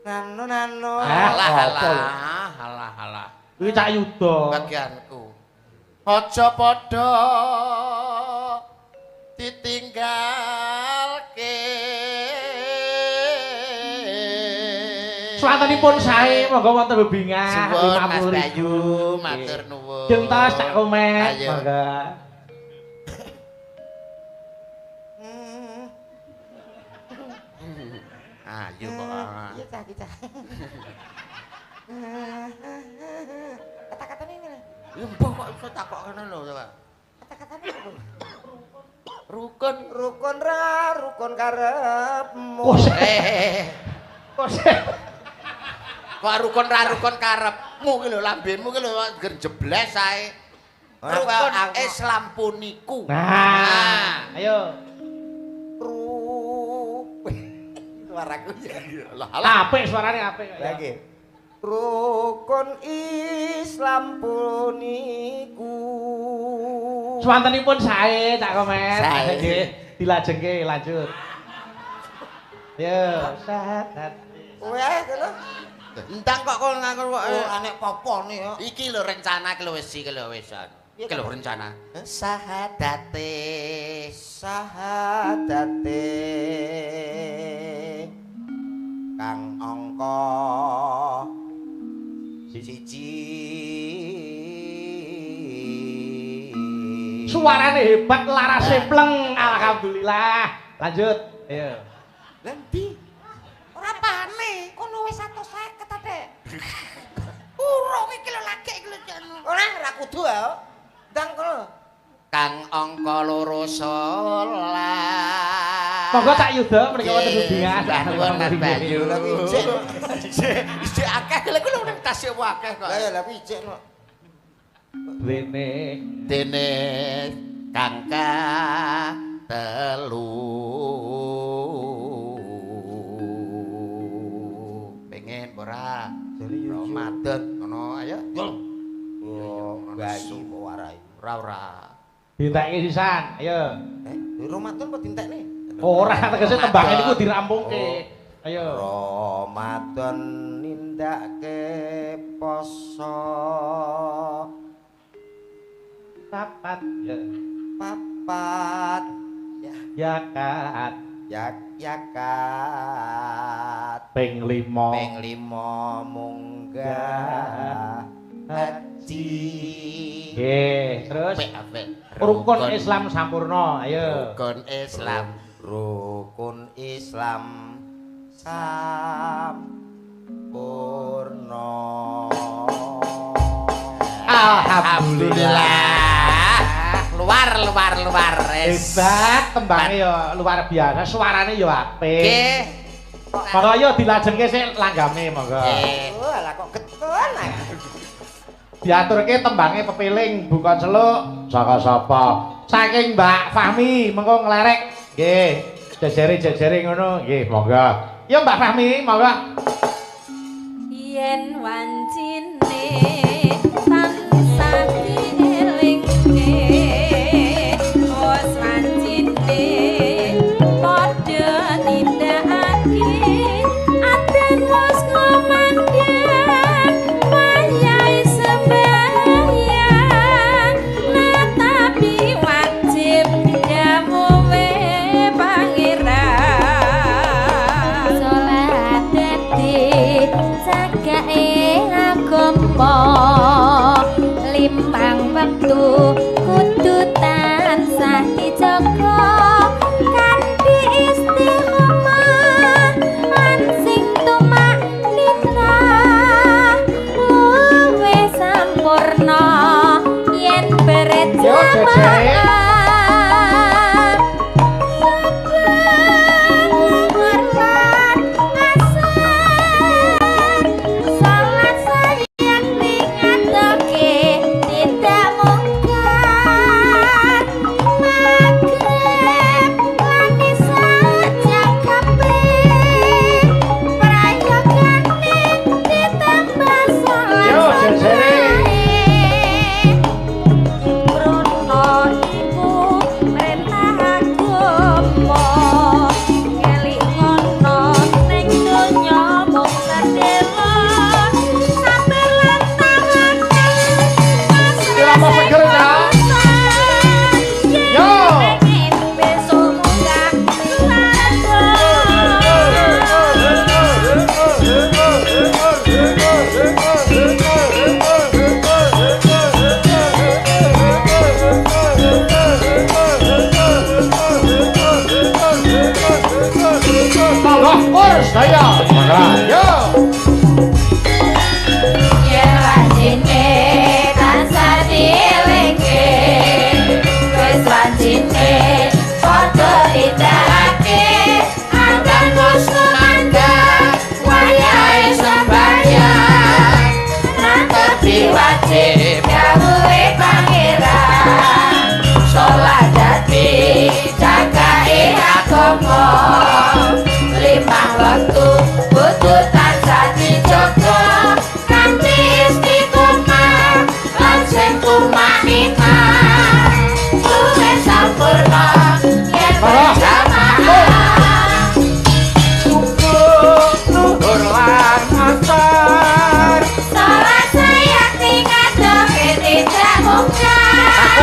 Nano. Halah apa lho? halah. Kuwi Cak Yuda. Bagianku. Aja padha ditinggalke. Swantenipun sae monggo wonten bebingah Suwun Mas Rp50.000. Bayu, matur nuwun. Gentos Cak Komet. Ayo. Monggo. Ayo kok. Iya cah kita. Kata-katane ngene. Ya mbah kok iso takok ngono lho, coba. Kata-katane apa? Rukun Rukun karepmu. Oh, kok rukun ra rukun karepmu ki lho lambemu ki lho ger jebles ae. Rukun Islam puniku. Nah, ayo. Suaraku ya. Lah alah. Apik suarane apik. Lagi. Rukun Islam puniku. Swantenipun sae Cak Komet. Sae. Nggih, dilajengke lanjut. Yo, sahat. Weh, lho. Entang kok kon nganggo kok. Oh, anek popone ya. Iki lho rencana ki lho wis iki lho wis. Iki lho rencana. Sahadate Sahadate kang angka siji. Suarane hebat, larase pleng. Alhamdulillah. Lanjut. Ayo. Lendi. Ora pane, kono wis 150 Adek. Urung iki lho lagi iki lho jan. Ora kudu ya. Ndang kono. Kang angka 12. Monggo Cak Yuda menika wonten hubungan. Nuwun Mas Bayu. Lah ijek. Isih akeh lha kuwi nang tasih akeh kok. Lah ya lah ijek no. Dene kangka telu. Pengen ora? Ramadan ngono ayo. Oh, bayi kok warai. Ora. Dinteki sisan. Ayo. Ramadan kok dintekne? Ora tegese tembange niku dirampungke. Ayo. Ramadan nindake poso. Papat ya. Papat Yakat yakat ping 5 ping 5 munggah haji. Nggih, terus Apik. rukun Islam sampurna. Ayo. Rukun Islam. Rukun Islam sampurna. Alhamdulillah. Luar. Hebat tembange ya luar biasa, suarane ya apik. Nggih. Monggo yo dilajengke sik langgame monggo. Nggih. Oh, lah kok getun. diaturke tembange pepiling buka celuk saka sapa? Saking Mbak Fahmi mengko nglerek. Nggih, jejere ngono. Nggih, monggo. Ya Mbak Fahmi, monggo. Yen wancine tansah dielingne wis wancine padha nindakake aden wis ngomandhen wayahe sembahyang nah tapi wajib jamuwe pangeran salat dadi jagae agama limang wektu kudu tansah dijaga kanthi istiqomah lan sing tumaknina luwih sampurna yen berjamaah wajib dawuhe pangeran salat dadi jagae agama limang wektu kudu tansah dijaga kanthi istiqomah lan sing tumaknina luwih sampurna yen berjamaah Nuhur lan asar salat sayakti ngadoke tidak mungkar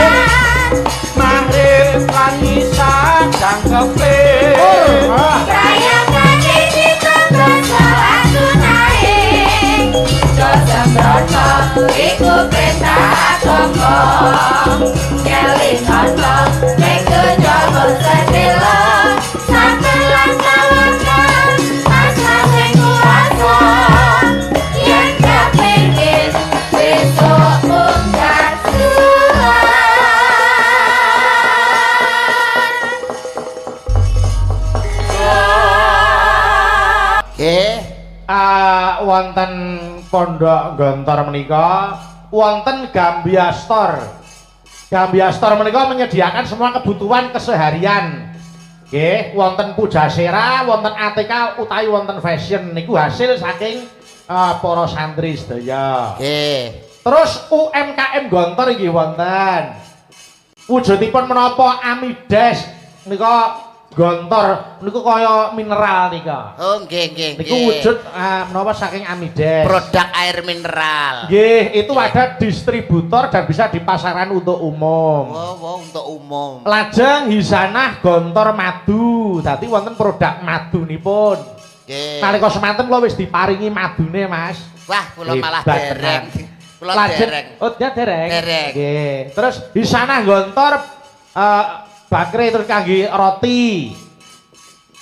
maghrib lan isya jangkepe prayogane ditanggo salat sunahe aja sembrono iku perintah agama kelingana ning donya sedelo sampeyan kawangan asal sing kuwasa yen kepengin besok munggah wonten Pondok Gontor menika wonten Gambiastor. Gambiastor menika menyediakan semua kebutuhan keseharian. Nggih, wonten Pujasera, wonten ATK utawi wonten fashion niku hasil saking para santri sedaya. Nggih. Terus UMKM Gontor inggih wonten. Wujudipun menapa Amides nika Gontor niku kaya mineral nika. Oh nggih nggih. Niku wujud menapa saking Amides. Produk air mineral. Nggih, itu ada distributor dan bisa di pasaran untuk umum. Oh, untuk umum. Lajeng Hisanah Gontor Madu. Dadi wonten produk madunipun. Nggih. Nalika semanten kula wis diparingi madune, Mas. Wah, kula malah Hebat, dereng. Kula Lajeng, dereng. oh dia dereng. Dereng. Nggih. Terus Hisanah Gontor bakre terus kangge roti.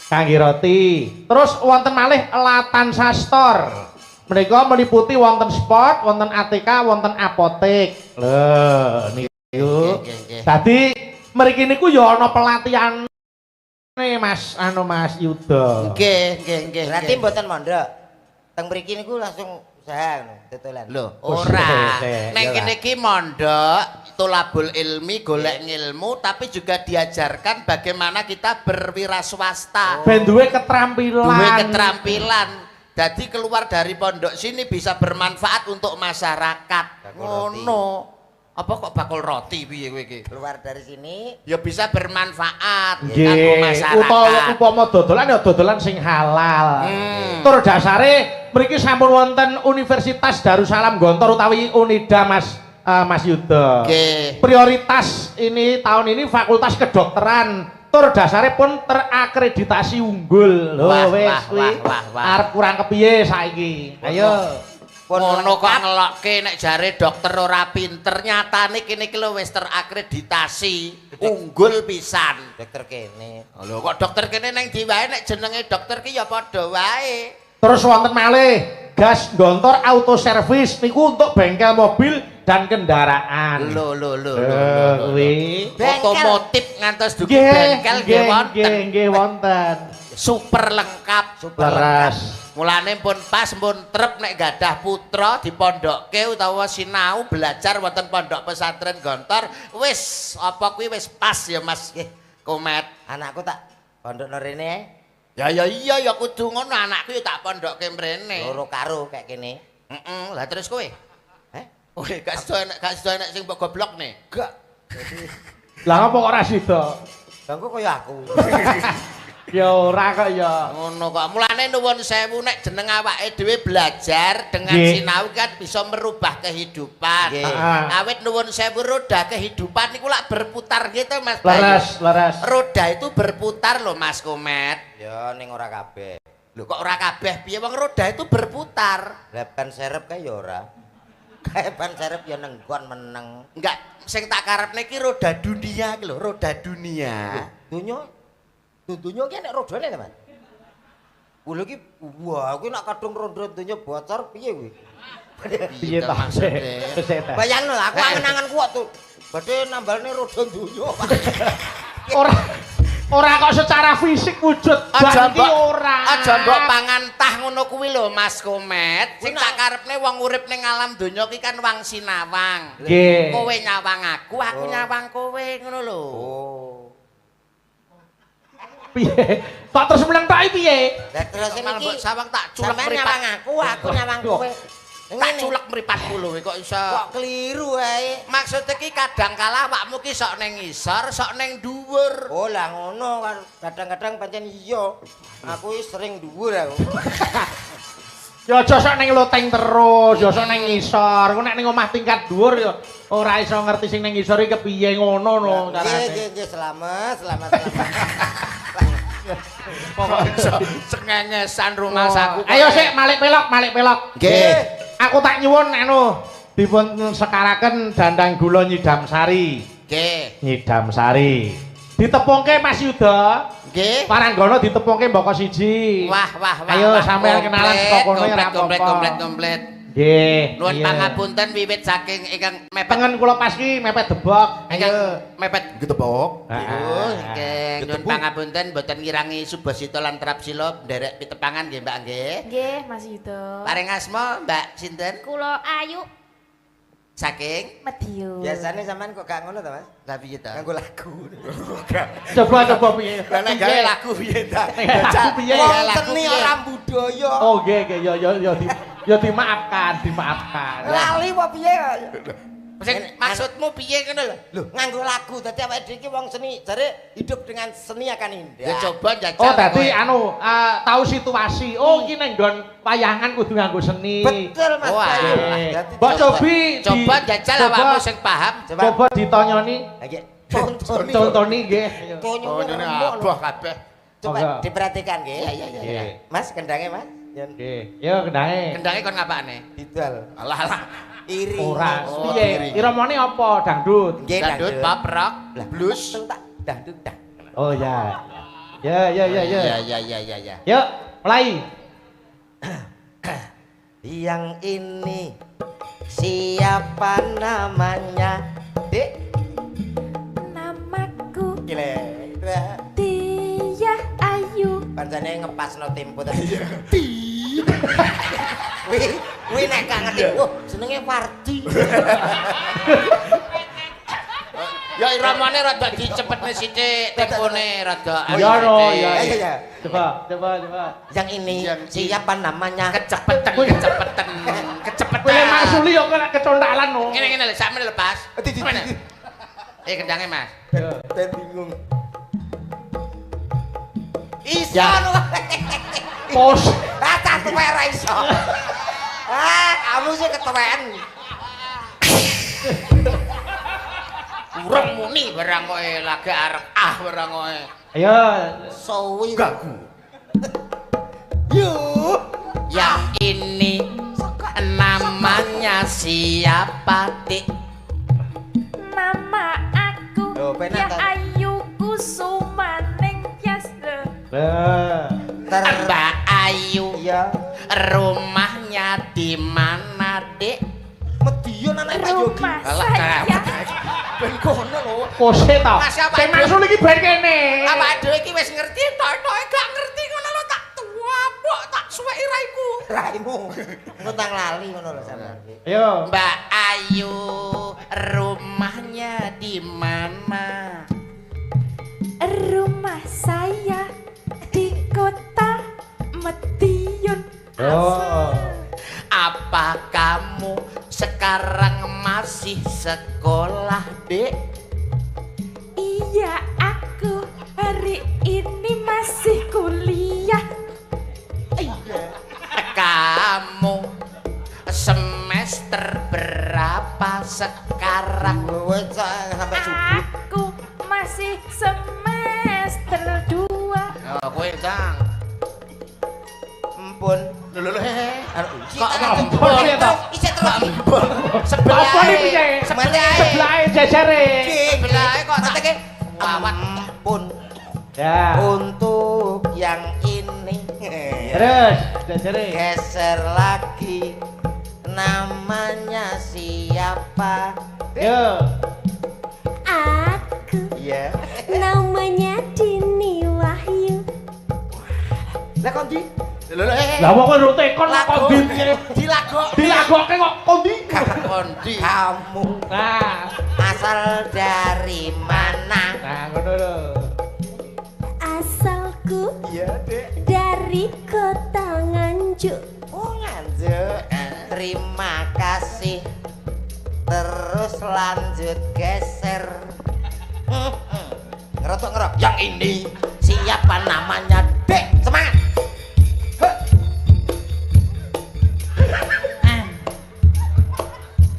Kangge roti. Terus wonten malih Latansa Store. Menika meliputi wonten sport, wonten ATK, wonten apotek. Lho, niku. Dadi mriki niku ya ana pelatihan Mas Mas Yuda. Nggih, nggih, nggih. Berarti mboten mondok. Teng mriki niku langsung usaha ngono, tutulan. Lho, Oh, ora. sik, Nek ya, kene iki mondok tolabul ilmi golek ngilmu tapi juga diajarkan bagaimana kita berwira swasta. Ben duwe keterampilan. Duwe keterampilan. Jadi keluar dari pondok sini bisa bermanfaat untuk masyarakat. Bakul roti. Ngono. Apa kok bakul roti piye kowe iki? Keluar dari sini Ya bisa bermanfaat kanggo Nggih, masyarakat. upama dodolan ya dodolan sing halal. Tur dasare mriki sampun wonten Universitas Darussalam Gontor utawi Unida Mas Yuda. Nggih. Prioritas ini tahun ini fakultas kedokteran. Tur dasare pun terakreditasi unggul. Wah, Lho wis wah, kuwi. wah, wah. Arep kurang kepiye saiki? Ayo. Ngono kok ngelokke nek jare dokter ora pinter, nyatane kene iki lho wis terakreditasi unggul pisan. dokter kene. Lho kok dokter kene nang ndi wae nek jenenge dokter ki ya padha wae. Terus wonten malih Gas Gontor Auto Service niku untuk bengkel mobil dan kendaraan. Lho kuwi. Otomotif ngantos dugi Nggih, bengkel nggih wonten. Nggih wonten. Super lengkap. Leres. Mulane pun pas pun trep nek gadah putra dipondokke utawa sinau belajar wonten pondok pesantren Gontor wis apa kuwi wis pas ya Mas Komet. Anakku tak pondok rene Ya iya ya kudu ngono anakku ya tak pondokke mrene. loro karo kayak kene. Heeh, lah terus kowe? Heh? Kowe gak sida enek sing mbok goblokne. Gak. Lah apa kok ora sida? Bangku kaya aku. Ya ora kok ya. Ngono kok. Mulane nuwun sewu nek jeneng awake dhewe belajar dengan Nggih. sinau kan bisa merubah kehidupan. Nggih. Awit nuwun sewu roda kehidupan niku lak berputar gitu Mas Bayu. Leres. Roda itu berputar loh Mas Komet. Ya ning ora kabeh. Lho kok ora kabeh piye wong roda itu berputar. Lah ban serep kae ya ora. Kae ban serep ya nenggon meneng. Enggak, sing tak karepne iki roda dunia iki lho, roda dunia. Dunya ki nek rodane ta, Mas? Kulo ki wah, kuwi nek kadung roda dunya bocor piye kuwi? Piye ta maksudnya? maksudnya? Bayangno aku angen-angen kuat tuh. Badhe nambalne roda dunya. Ora kok secara fisik wujud ban ki ora. Aja mbok pangan tah ngono kuwi lho Mas Komet. Sing tak karepne wong urip ning alam donya ki kan wang sinawang. Nggih. Kowe nyawang aku nyawang kowe ngono lho. Oh. Piye? Kok terus mlengtok piye? Lah terus Malah iki mbok sawang tak culek sampean mripat. nyawang aku nyawang kowe. Tak culek mripatku lho kok iso. Kok keliru ae. Maksud iki kadang kala awakmu ki sok ning ngisor, sok ning dhuwur. Oh lah ngono kan kadang-kadang pancen iya. Aku wis sering dhuwur aku. Ya aja sok ning loteng terus, ya sok ning ngisor. Ku nek ning omah tingkat dhuwur ya ora iso ngerti sing ning ngisor iki kepiye ngono lho carane. Nggih, selamat. Pokoknya cengengesan rumah saku. Ayo sik malik pelok. Nggih. Aku tak nyuwun anu dipun sekaraken dandang gula nyidam sari. Nggih. Nyidam sari. Ditepungke Mas Yuda. Nggih. Paranggono ditepungke mboko siji. Wah. Ayo sampean kenalan saka kono ya ora apa-apa. Komplit. Nggih. Nuwun iya. pangapunten wiwit saking ingkang mepet Tengen kula pas ki mepet debok. ingkang mepet getepok. Heeh. Nggih, nuwun pangapunten boten ngirangi Subasita lan Trapsila nderek pitepangan nggih Mbak nggih. Nggih, Mas Yuda. Paring asma Mbak sinten? Kula Ayu Saking Medion. Biasane sampean kok gak ngono to, Mas? lah piye ta? Nganggo lagu. Coba piye? Lah nek gawe lagu piye ta? Lagu piye? Wong Lagu seni piye? ora budaya. Oh nggih ya dimaafkan. Lali apa piye kok? Sing maksudmu piye ngono lho? Loh, nganggo lagu dadi awake dhewe iki wong seni, jare hidup dengan seni akan indah. Ya coba jajal. Oh dadi kowe. anu tahu situasi. Oh iki ning nggon wayangan kudu nganggo seni. Betul Mas Wah, Bayu. alah. Dadi Mbok cobi Coba jajal awakmu sing paham. Coba ditonyoni. Lagi Contoni nggih. Oh jane abah kabeh. Coba Monggo. diperhatikan nggih. Nggih. Mas kendangnya Mas. Yen Nggih. Yo kendange. Kendange kon ngapakne? didal. Alah. Iri. Ora. Oh, Piye? iri. Iramane apa? Dangdut. Nggih Dangdut, pop rock, blues. Tak dangdut dah. Oh ya. Ya. Ya. Yuk, mulai. Yang ini siapa namanya? Dek. Namaku Gile. Tia Ayu. Pancene ngepasno tempo tadi. Wardi. Kuwi nek gak ngerti, oh jenenge Wardi. Ya iramane rada dicepetne sithik, tempone rada. Ya no, Iya. ya. Coba. Yang ini siapa namanya? Kecepetan. Kowe Mas Suli yo kena kecondalan no. Ngene lho, sakmene lepas. Mana? Kendange, Mas. Ben bingung. Iso Ya. lho. Pos. Ah, tak tuwek ra iso. Ah, kamu sih ketuwean. Urung muni barang kowe lagi arep barang kowe. Ayo. Sowi gagu. Yuk. Yang ini namanya siapa, Dik? Nama aku Loh, penak ya kan? Ayu Kusumaning Tias. Mbak Ayu, Iya. rumahnya di mana, Dik? Medion anake Pak Yogi. Rumah Alah, saya Ben kono lho. Pose ta. Mas, apa Sing itu? Mas Suli iki ben kene. Awak dhewe iki wis ngerti tok-toke gak ngerti ngono lho tak tuwapok tak suweki raiku. Raimu. Ngutang lali ngono lho sampean. Ayo. Mbak Ayu, rumahnya di mana? rumah saya di kota Medion. Oh. Apa kamu sekarang masih sekolah, Dek? Iya, aku hari ini masih kuliah. Kamu semester berapa sekarang? Wes sampai subuh. Aku masih semester 2. Oh, kowe, Kang. Empun. Lho Kok ampun, piye to? Isih terus. Sebelah Apa nih piye? Sebelah jajare. Sebelah kok tak Mateke wawat. ampun. Ya. Untuk yang ini Terus jajare. geser lagi. Namanya siapa? Yo. Aku Iya. namanya Dini Wahyu. Lah kok ndi? Lah wong kok tekon kok piye? Dilagokke kok kondi? Kondi. Kamu Nah, asal dari mana? ngono lho. Asalku Iya, Dek. dari kota Nganjuk. Oh, Nganjuk. Terima kasih. Terus lanjut geser. Ngerotok. Yang ini siapa namanya? Dek, semangat.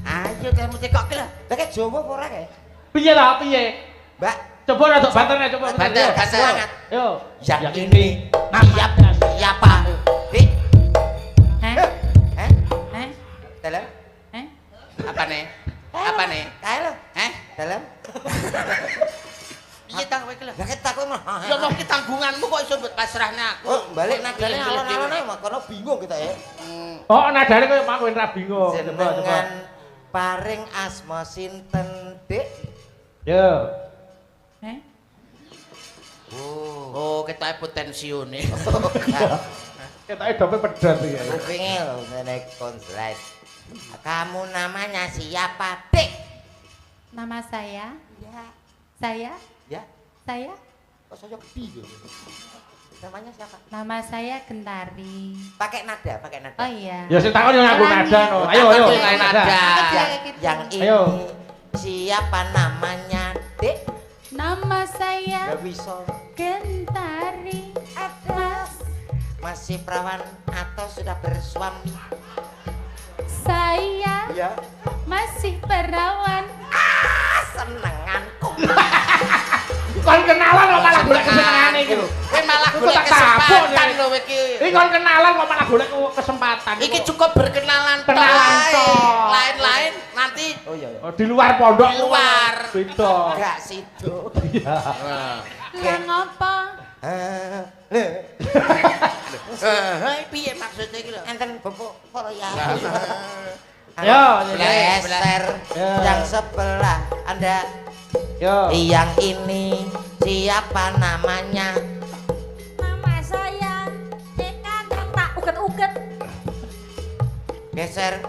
Ayo kamu cekok ke lah. Lah kayak Jawa apa ora kae? Piye lah piye? Mbak, Coba rada banternya coba. Banter, Yo. banter. Yo. yang ini siapa? Dek. Eh? Dalam? Apa nih? Apa nih? Kae lho. Dalam? Piye tang kowe ki lho? Lah ketak kowe mah. Ya mau ki tanggunganmu kok iso mbok pasrahne aku. Oh, balik nadane alon-alon ae makono bingung kita ya. Oh, nadane koyo mak kowe ra bingung. Coba coba. Jenengan paring asma sinten, Dik? Yo. Oh, ketoke potensiune. Ketoke dope pedot iki. Kupinge lho ngene konslet. Kamu namanya siapa, Dik? Nama saya, Ya. saya, Kok saya gede ya? Namanya siapa? nama saya Gentari. Pakai nada. Oh iya. Ya sing takon yo ngaku nada no. Ayo ayo. Takon yo nada. Yang ini Ayo. siapa namanya, Dik? Nama saya Gak bisa. Gentari. Mas, Masih perawan atau sudah bersuami? saya Ya. masih perawan. Senenganku. Kon kenalan kok malah golek kesenengane iki lho. Kowe malah Iku golek tak kapok, kesempatan Nek. lho iki. Iki kon kenalan kok malah golek kesempatan. Iki cukup berkenalan tok. Kenalan ae. tok. Lain-lain nanti Oh iya. Oh, di luar pondok. Di luar. Beda. Gak sido. Iya. Lah ngopo? Piye maksudnya iki lho? Enten bepok para ya. Yo, Geser Ya. yang sebelah Anda. Yo. Yang ini siapa namanya? Nama saya Dekan tak uget-uget. Geser.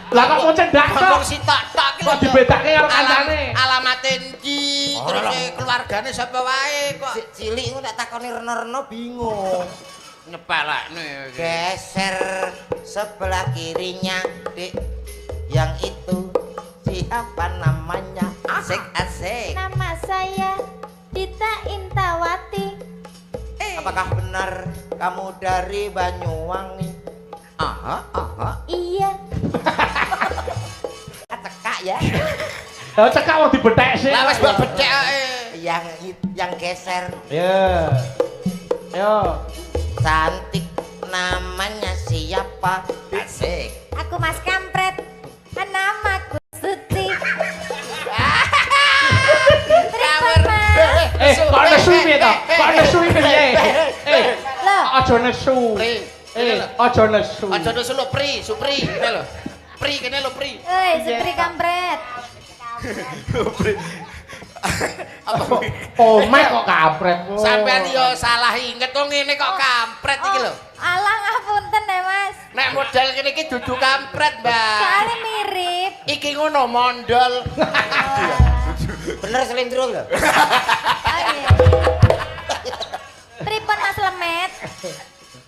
Lah kok mau cendak Ngomong kok? sitok tok ki Kok dibedake karo kancane? Alamate endi, terus keluargane sapa wae kok. Cilik ngono tak takoni reno-reno bingung. Nyepelekne. Geser sebelah kirinya, Dik. Yang itu siapa namanya? Asik-asik. Nama saya Dita Intawati. Apakah benar kamu dari Banyuwangi? Aha. Iya. Cekak ya. Lah cekak wong dibethek sih. Lah wis mbok becek ae. Yang geser Ya. Ayo. cantik namanya siapa? Asik. Aku Mas Kampret. Namaku Suci. Kawer. Kok nesu piye to? Kok nesu piye? Loh, Aja nesu. Pri. Aja nesu. Aja nesu lho, Pri, Supri, kene lho. Pri kene lho, Pri. Supri Kampret. Omek kok kampret. Sampean yo salah inget kok ngene kok kampret iki lho. Alah ngapunten ya Mas. Nek model kene iki dudu kampret, Mbak. Soalnya mirip. Iki ngono mondol. Bener selindro lho. Oh iya. Pripun Mas Lemet?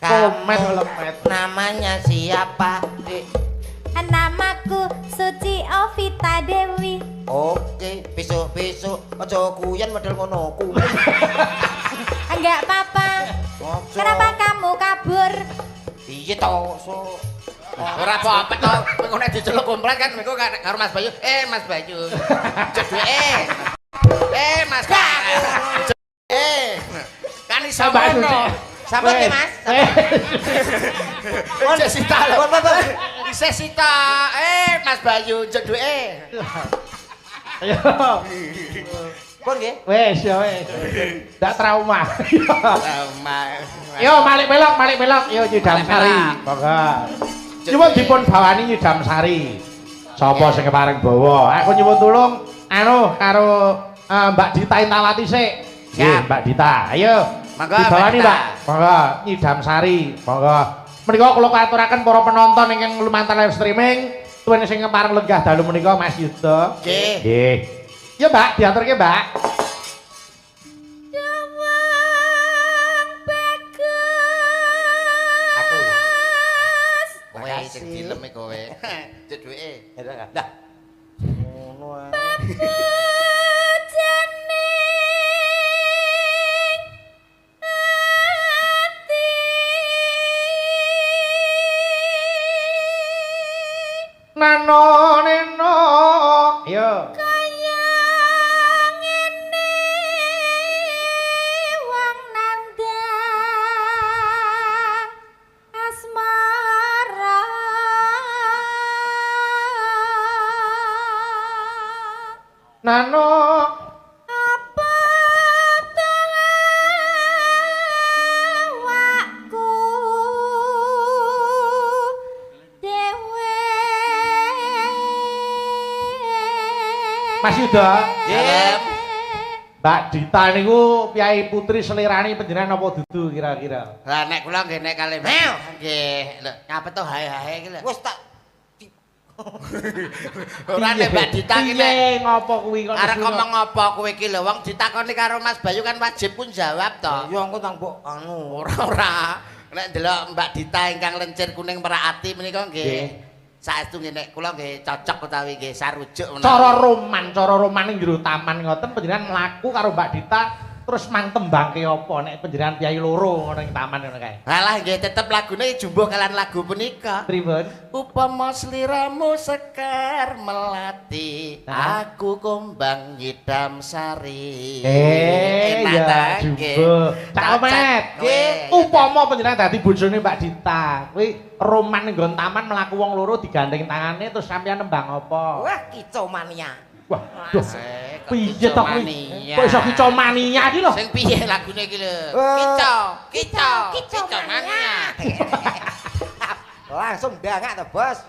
Komet lemet. Namanya siapa, Dik? Namaku Suci Ovita Dewi. Oke, besok-besok aja kuyen model ngono ku. Enggak apa-apa. Kenapa kamu kabur? Piye to, so. Ora apa-apa to, ngono diceluk komplet kan mengko karo Mas Bayu. Mas Bayu. Jedhe. Mas Bayu. Kan iso ngono. Sampe ki, Mas. Sesita lho. Sesita. Mas Bayu jedhe. Ayo. Pun nggih. Wes ya wes. Ndak trauma. Mas. Yo balik belok. Yo Nyidam Sari. Monggo. Nyuwun dipun bawani Nyidam Sari. Sapa sing kepareng bawa? Aku nyuwun tulung karo Mbak Dita Intawati sik. Nggih, Mbak Dita. Ayo. Monggo, dibawani, Mbak Mbak. Monggo, Nyidam Sari. Monggo. Menika kula katuraken para penonton ingkang lumantar live streaming, tuwin sing kepareng lenggah dalu menika Mas Yuda. Nggih. Nggih. Ya, Mbak, diaturke, Mbak. Aku. Kowe sing dilem kowe. Jedhuke. Lah. Ngono ae. Nano neno. Yo. Nano Apa awakku dhewe. Mas Yuda. Nggih. Mbak Dita niku piyai putri selirane panjenengan apa dudu kira-kira? Lah nek kula nggih nek kalih nggih. Lho, ngapa to hae-hae iki lho. Wis tak Ora nek Mbak Dita iki nek Piye ngopo kuwi kok? arep ngomong apa kowe iki lho wong ditakoni karo Mas Bayu kan wajib pun jawab to. ya engko tang mbok anu. Ora. Nek ndelok Mbak Dita ingkang lencir kuning merati menika nggih. Saestu nggih nek kula nggih cocok utawi nggih sarujuk menawi. Cara roman ning jero taman ngoten panjenengan mlaku karo Mbak Dita terus mang tembangke apa nek panjenengan piyai loro ngono ing taman ngono kae. Alah nggih tetep lagune jumbuh kalian lagu punika. Pripun? Upama sliramu sekar melati, aku kumbang Nyidam Sari. Enak ta, nggih. jumbo. Cak Omet. Nggih. Upama panjenengan dadi bojone Mbak Dita, kuwi roman ning nggon taman mlaku wong loro digandeng tangane terus sampeyan nembang apa? Wah, kicomania. Wah, duh. Piye to kuwi? Kicomania. Kok iso kicomania iki lho? Sing piye lagune iki lho? Kicau mania. Langsung dangak to, Bos.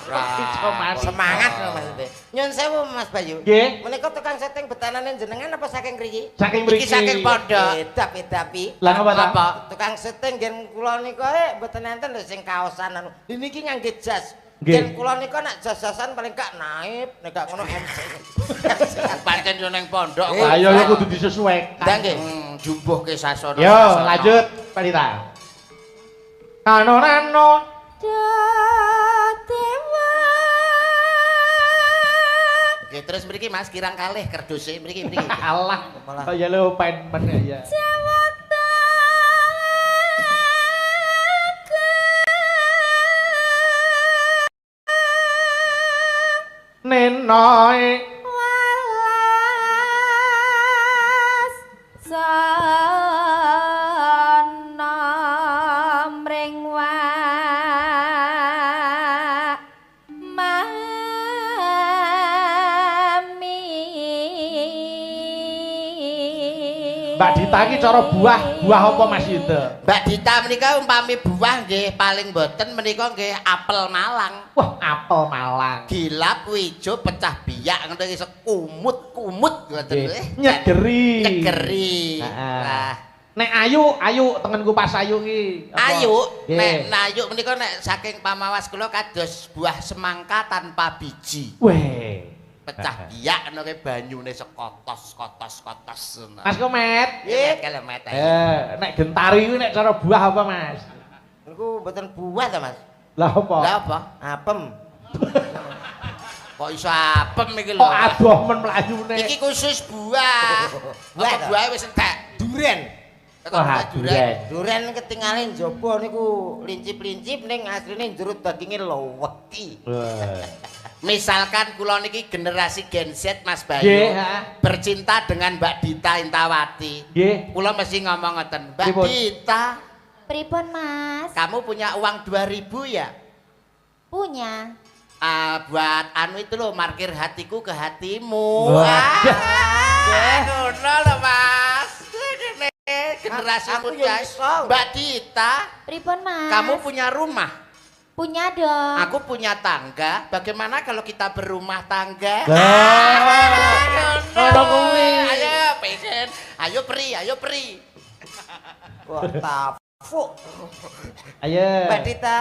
Iso Mas. Semangat lho maksudnya. Nyun sewu Mas Bayu. Nggih. Menika tukang setting betanane jenengan apa saking mriki? Saking Iki mriki. saking pondok. Edapi. Lah ngapa ta? Apa? Tukang setting gen kula nika mboten enten lho sing kaosan anu. Niki ngangge jas. Nggih. Gen kula nika nek jas-jasan paling gak naib, nek gak ngono MC. Pancen yo ning pondok kok. Ayo yo kudu disesuaikan. Ndang nggih. Jumbuhke sasana. Yo, lanjut Palita. Rano. Dewa Oke, terus mriki Mas kirang kalih kerduse mriki. Allah. Oh ya lo pen ya. Nenoy walas sana mring mami. Mbak Dita iki cara buah apa Mas Yuda? Mbak Dita menika umpami buah nggih paling boten menika nggih apel Malang. Wah, apel Malang. Gilap wijo pecah biak ngono iki kumut ngoten Nggih. nggih. Nyegeri. Nah, Nah. Nek ayu tengenku pas ayu ki. apa? ayu Nggih. nek nayu menika nek saking pamawas kula kados buah semangka tanpa biji. Weh. Pecah biak ngono ki banyune sekotos. Mas Komet. Nggih, kelemet. Nek gentari kuwi nek cara buah apa, Mas? Niku mboten buah ta Mas. Lah apa? Lah apa? Apem. Kok iso apem iki lho. Kok adoh men mlayune. Iki khusus buah. Buah Apa ta? buahe wis entek? Duren. Wah, duren. Duren ketinggalan jaba niku lincip-lincip ning asline njero daginge loweki. Wah. Misalkan kula niki generasi Gen Z Mas Bayu Nggih, ha. bercinta dengan Mbak Dita Intawati. Nggih. Kula mesti ngomong ngoten, Mbak Pripun? Dita, Pripun Mas? kamu punya uang 2000 ya? Punya. Buat anu itu loh, markir hatiku ke hatimu. Wah. Ngono lho Mas. Ini generasi Aku muda. ya iso. Mbak Dita, Pripun Mas? kamu punya rumah? Punya dong. Aku punya tangga. Bagaimana kalau kita berumah tangga? Lah. Ono kuwi. Ayo, pesen. Ayo pri. Kok tafuk. Ayo. Mbak Dita,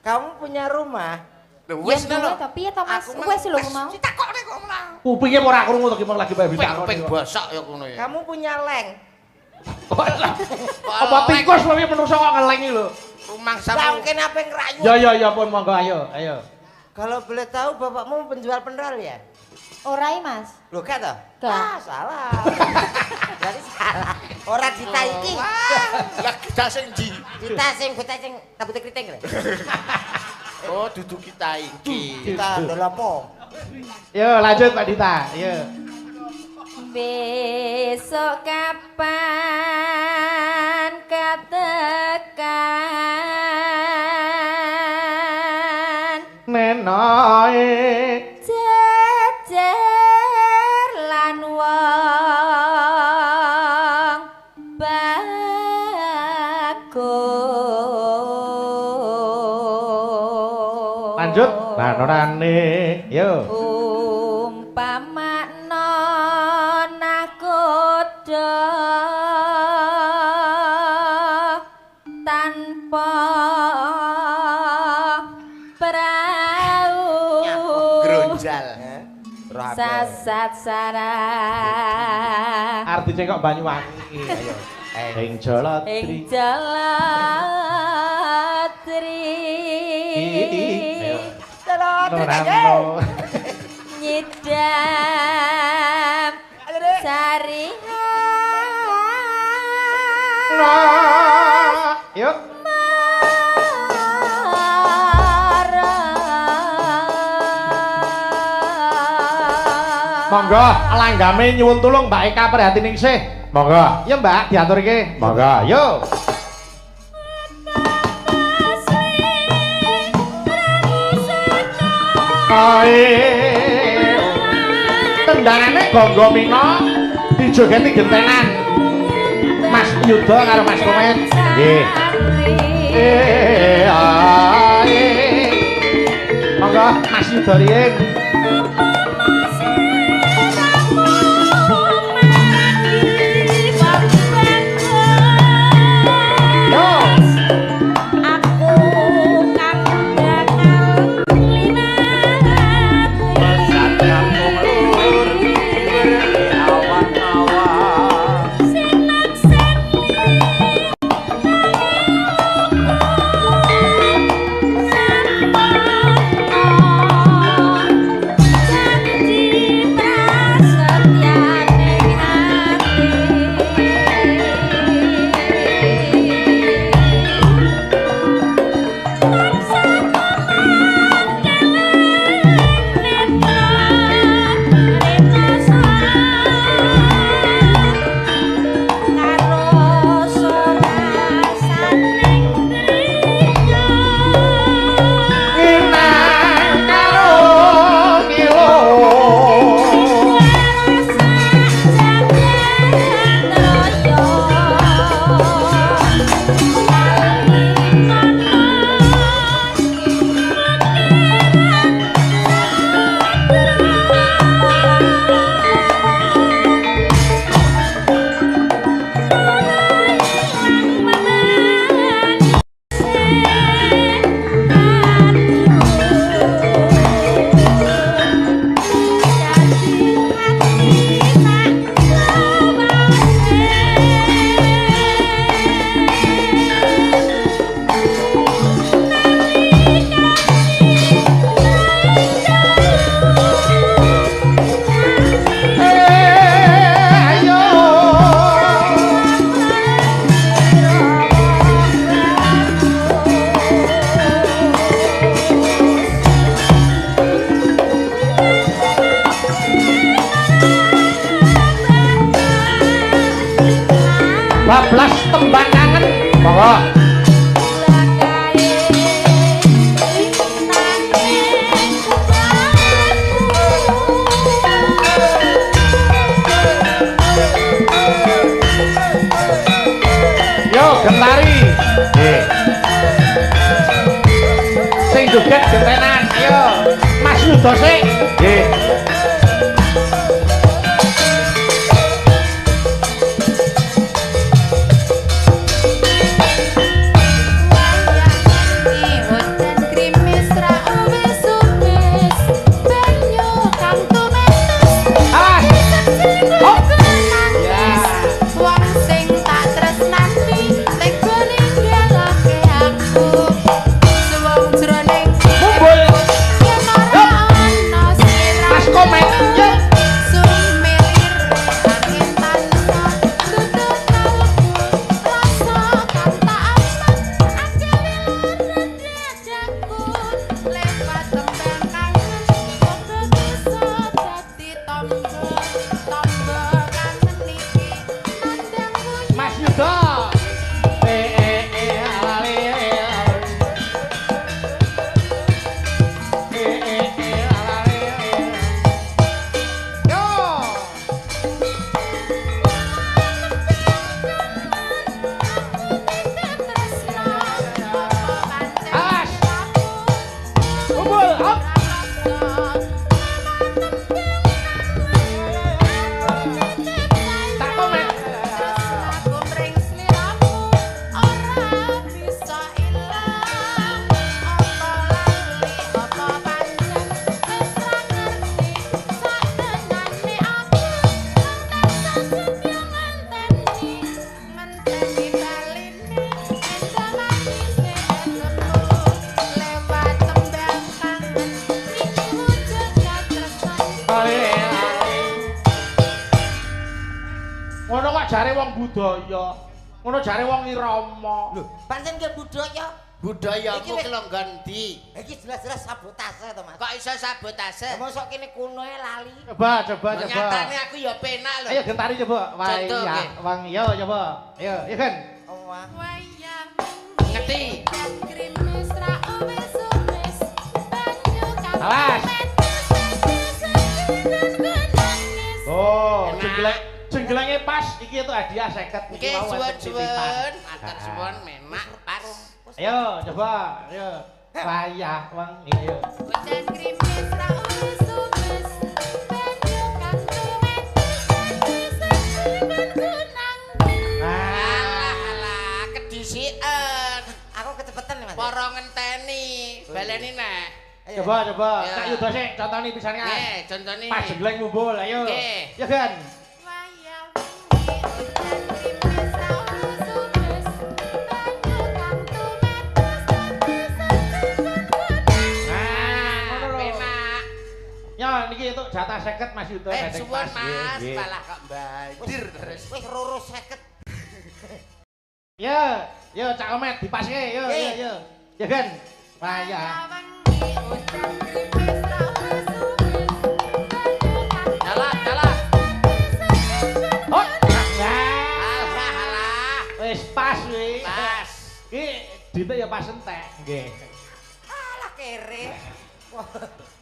kamu punya rumah? Lho, Wes wis lho. tapi ya Mas, Aku wes lho mau. Kita kok nek kok menang. Kupinge ora krungu to ki mau lagi bae bicara. Ping bosok ya ngono ya. Kamu punya leng? Apa tikus lho menungso kok ngelengi lho. Rumah Lah samu. mungkin apa yang ngerayu? Ya pun monggo ayo. Kalau boleh tahu bapakmu penjual pendal ya? Orai Mas. Loh gak toh? Gak. Ah, salah. Berarti salah. Ora Dita iki. Lah kita sing ndi? Dita sing tabute kriting lho. Oh, dudu kita iki. Dita ndelapo. Yo lanjut Mbak Dita. Yo. Besok kapan katekan Nenoy. jejer lan wong bagus. Lanjut. Lanorane. Yo. Umpamakna nakoda tanpa prau Gronjal. sasat sarang Artine kok Banyuwangi. Ayo. Ing Jalatri. ing jalatri Ayo. Jalatri Norano. nyidam sarihan Nah. Yuk. Monggo langgame nyuwun tulung Mbak Eka perhatining sih. Monggo. Ya Mbak diaturke. Monggo. Yuk. Tendangane Gonggo Mino dijogeti gentenan Mas Yuda karo Mas Komet. Nggih. Monggo. monggo Mas Yuda riyin. Bablas tembang kangen monggo. Yo Gentari sing joget gentenan ayo Mas Yuda sik nggih. Ngono kok jare wong budaya. Ngono jare wong irama. Lho, pancen ki budaya. Budaya Iki ku wis- ki longgon ndi? Iki jelas-jelas sabotase to, Mas. Kok iso sabotase? Mosok kene kunoe lali. Coba. Nyatane aku ya penak lho. Ayo Gentari coba. Wah, Contoh, iya, nggih. Wang yo coba. Ayo Gen. Oh, wah. Ngerti? Awas. Oh, Enak. jengglenge pas iki itu hadiah 50 Oke, suwun-suwun, matur suwun menak pas. Ayo coba, ayo. wayah wengi yo. Udan krimis ra usus banyu kang tuwes gunang. Alah, kedisian. Aku kecepetan Mas. Para ngenteni, baleni neh. Ayo. Coba, Ya. tak yuda sik contoni pisane ae. Nggih, contoni. Pas jegleng mumbul ayo. Nggih. Ya kan. Wayah wengi udan krimis ra usus banyu kang tuwes Nah, ngono lho. Penak. Ya niki entuk jatah 50 Mas Yuda. Suwun Mas, malah kok banjir terus. Wis roro 50. Ya, yo Cak Omet dipaske yo Nggih. yo. Ya kan. Wayah. wengi udan krimis ra usus banyu kang Jalan. Oh, ya. Alah, alah. Wis pas kuwi. Pas. Ki dite ya pas entek. Nggih. Alah kere.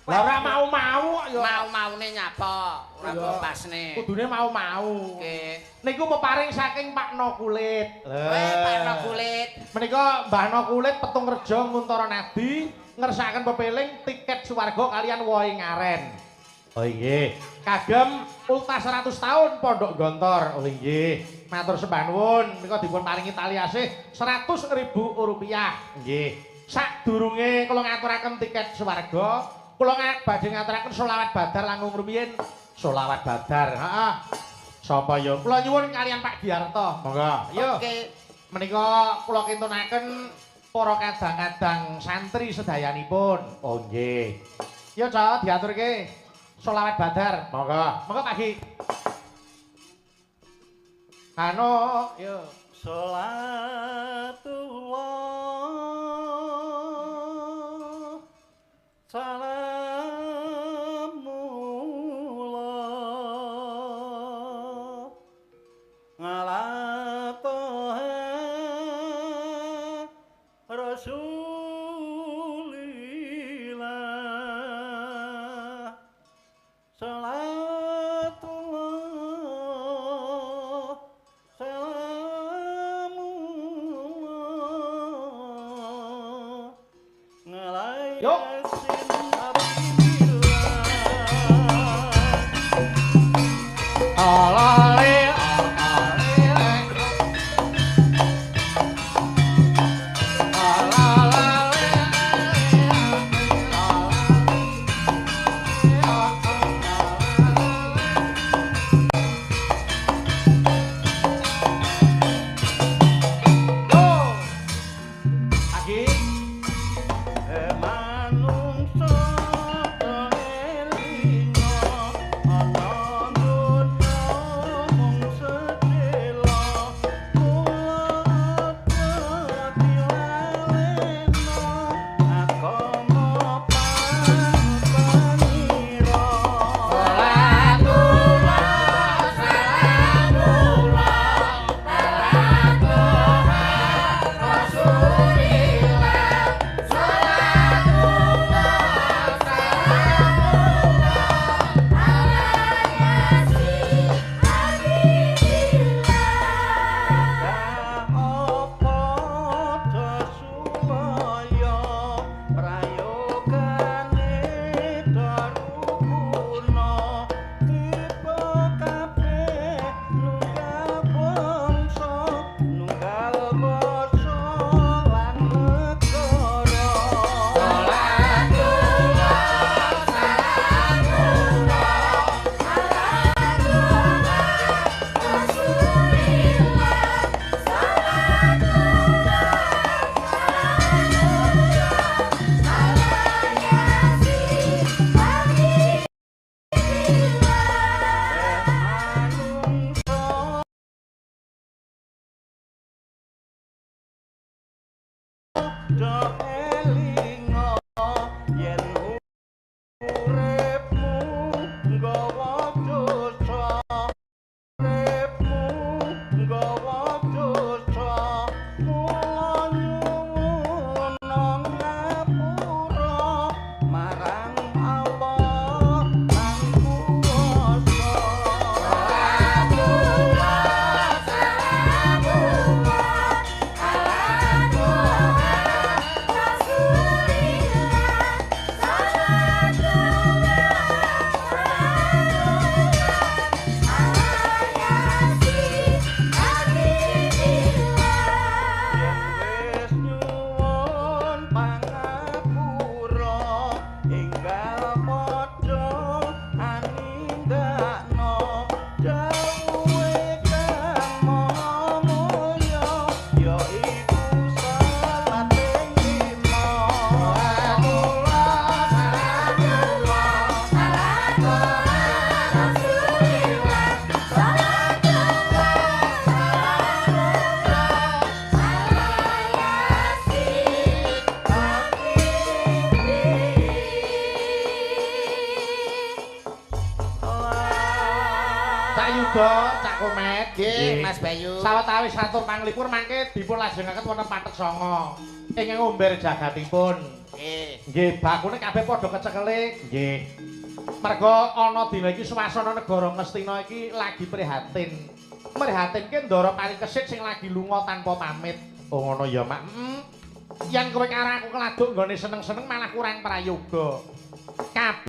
Lah ora mau-mau yo. Mau-maune nyapa, ora Iya. kok pasne. Kudune mau-mau. Nggih. Niku peparing saking Pak No Kulit. Weh, Pakno kulit. Menika Mbah No Kulit Petung Rejo Nguntara Nadi ngersakaken pepeling tiket swarga kalian wohe ngaren. Oh nggih. Kagem ulta 100 tahun Pondok Gontor. Oh nggih. Matur sembah nuwun menika dipun paringi tali asih 100.000 rupiah. Nggih. Sadurunge kula ngaturaken tiket swarga, kula badhe ngaturaken selawat badar langkung rumiyin. Selawat badar. Heeh. Sapa yo? Kula nyuwun kalian Pak Giarto. Monggo. Yo. Oke. Menika kula kintunaken para kadang-kadang santri sedayanipun. Oh nggih. Ya Cak, diaturke selawat badar. Monggo. Monggo Pak Gi. Anu, yo. Salatullah salamullah ala toha rasulillah salatullah salamullah ngalai Yuk. yasin habibillah Alale, manungsa elinga ana dosa mung sedhela kula dadi lalena agama panira apa dasulaya prayogane darupurna tiba kabeh nunggal bangsa nunggal basa lan negara do elinga yen uripmu nggawa dosa uripmu nggawa dosa mula nyuwun ngapura marang Allah kang kuwasa Cak Yuda, Cak Komet. Nggih, Mas Bayu. Sawetawis satur panglipur mangke dipun lajengaken wonten Patek Sanga. Ing ngomber jagatipun. Nggih. Nggih, bakune kabeh padha kecekelé. Nggih. Merga ana dina iki swasana negara Ngastina iki lagi prihatin. Prihatinke Ndara Parikesit sing lagi lunga tanpa pamit. Oh ngono ya, Mak. Yang kowe karo aku keladuk nggone seneng-seneng malah kurang prayoga. Kabeh